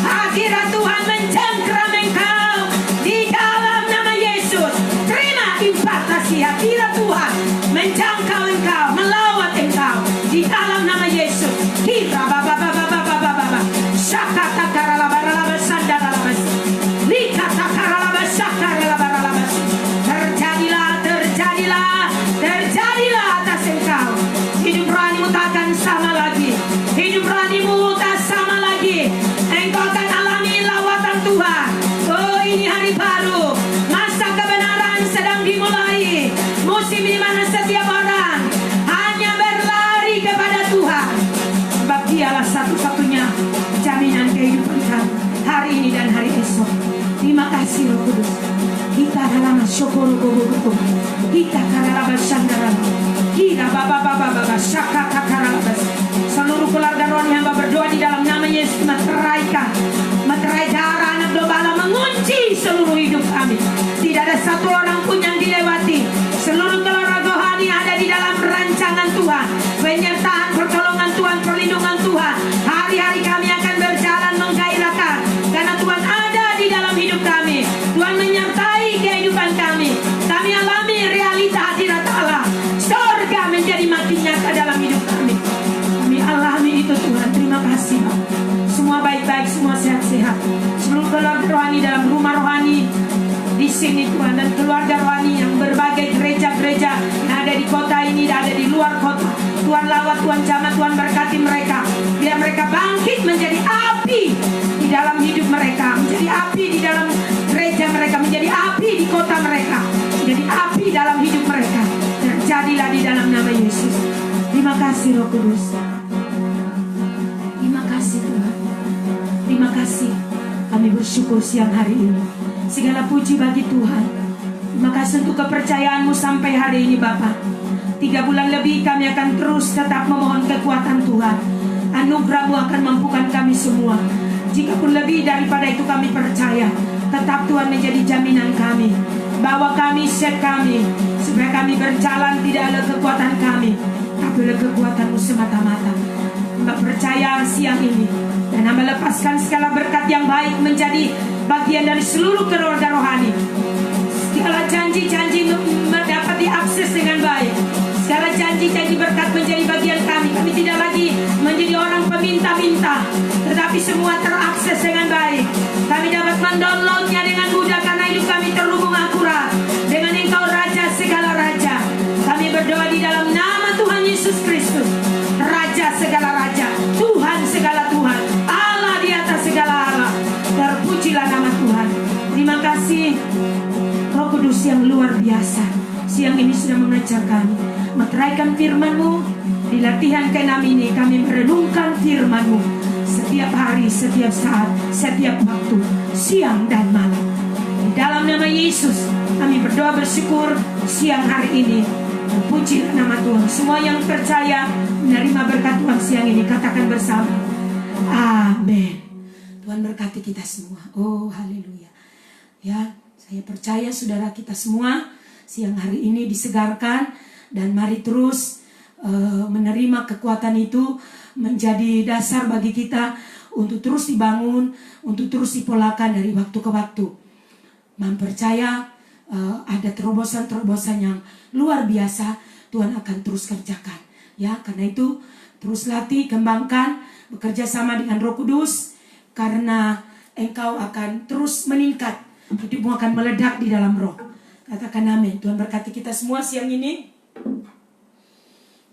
Speaker 3: hadirat Tuhan mencengkeram engkau di dalam nama Yesus. Terima impartasi hadirat Tuhan menjangkau engkau, melawat engkau di dalam nama Yesus. Kita terjadilah, terjadilah, terjadilah atas engkau. Hidup rohanimu tak akan sama lagi. Hidup rohanimu tak sama lagi. Engkau akan alami lawatan Tuhan. Oh, ini hari baru. Masa kebenaran sedang dimulai. Musim di mana setiap orang hanya berlari kepada Tuhan. Sebab Dialah satu-satunya jaminan kehidupan kami hari ini dan hari esok. Terima kasih Roh Kudus. Kita dalam syukur gogo. Kita karena bersandar. Kita baba syaka kakarabas. Seluruh keluarga rohani hamba berdoa di dalam nama Yesus, materai darah anak domba Allah mengunci seluruh hidup kami. Tidak ada satu orang pun yang dilewati. Seluruh keluarga rohani ada di dalam rancangan Tuhan, penyertaan, pertolongan Tuhan, perlindungan Tuhan. Hari-hari kami akan berjalan menggairahkan karena Tuhan ada di dalam hidup kami. Tuhan menyertai kehidupan kami. Kami alami realita hadirat Allah. Surga menjadi makin nyata dalam hidup kami. Kami alami itu Tuhan. Terima kasih Pak. Semua baik-baik, semua sehat-sehat. Seluruh keluarga rohani dalam rumah rohani di sini Tuhan, dan keluarga rohani yang berbagai gereja-gereja yang ada di kota ini dan ada di luar kota. Tuhan lawat, Tuhan jamah, Tuhan berkati mereka. Biar mereka bangkit menjadi api di dalam hidup mereka, menjadi api di dalam gereja mereka, menjadi api di kota mereka, menjadi api dalam hidup mereka. Terjadilah di dalam nama Yesus. Terima kasih Roh Kudus. Terima kasih Tuhan. Terima kasih. Kami bersyukur siang hari ini. Segala puji bagi Tuhan. Terima kasih untuk kepercayaan-Mu sampai hari ini Bapa. 3 bulan lebih kami akan terus tetap memohon kekuatan Tuhan. Anugerah-Mu akan mampukan kami semua. Jikapun lebih daripada itu kami percaya, tetap Tuhan menjadi jaminan kami. Bawa kami, set kami, supaya kami berjalan tidak oleh kekuatan kami, tapi oleh kekuatan-Mu semata-mata. Hamba percaya siang ini, dan hamba lepaskan segala berkat yang baik menjadi bagian dari seluruh keluarga rohani. Segala janji-janji dapat diakses dengan baik. Segala janji-janji berkat menjadi bagian kami. Kami tidak lagi menjadi orang peminta-minta, tetapi semua terakses dengan baik. Kami dapat mendownloadnya dengan mudah karena hidup kami terhubung akurat dengan Engkau Raja segala Raja. Kami berdoa di dalam nama Tuhan Yesus Kristus, Raja segala Raja, Tuhan segala Tuhan, Allah di atas segala Allah. Terpujilah nama Tuhan. Terima kasih Roh Kudus yang luar biasa. Siang ini sudah mengajar kami, meteraikan firman-Mu. Di latihan ke-6 ini kami merenungkan firman-Mu setiap hari, setiap saat, setiap waktu, siang dan malam. Di dalam nama Yesus kami berdoa bersyukur siang hari ini. Terpujilah nama Tuhan. Semua yang percaya menerima berkat Tuhan siang ini katakan bersama, amin. Tuhan berkati kita semua. Oh haleluya. Ya, saya percaya saudara kita semua siang hari ini disegarkan, dan mari terus menerima kekuatan itu menjadi dasar bagi kita untuk terus dibangun, untuk terus dipolakan dari waktu ke waktu. Mempercaya ada terobosan-terobosan yang luar biasa Tuhan akan terus kerjakan. Ya, karena itu terus latih, kembangkan, bekerja sama dengan Roh Kudus, karena engkau akan terus meningkat, hidupmu akan meledak di dalam roh. Katakan amin. Tuhan berkati kita semua siang ini.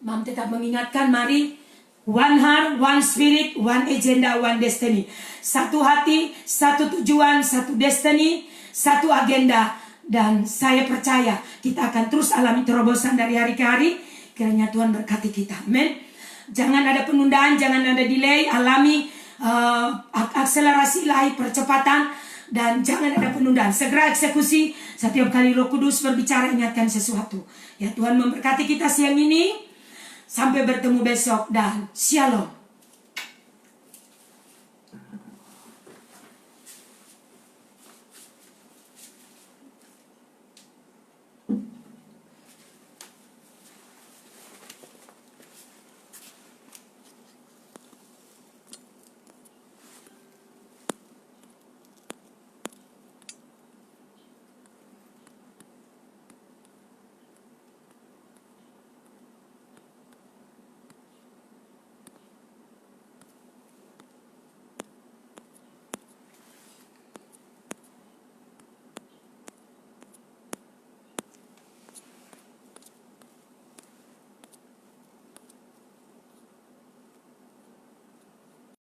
Speaker 3: Mam tetap mengingatkan, mari one heart, one spirit, one agenda, one destiny. Satu hati, satu tujuan, satu destiny, satu agenda. Dan saya percaya kita akan terus alami terobosan dari hari ke hari. Kiranya Tuhan berkati kita. Amin. Jangan ada penundaan, jangan ada delay. Alami akselerasi ilahi, percepatan, dan jangan ada penundaan. Segera eksekusi. Setiap kali Roh Kudus berbicara, ingatkan sesuatu. Ya, Tuhan memberkati kita siang ini. Sampai bertemu besok dan shalom.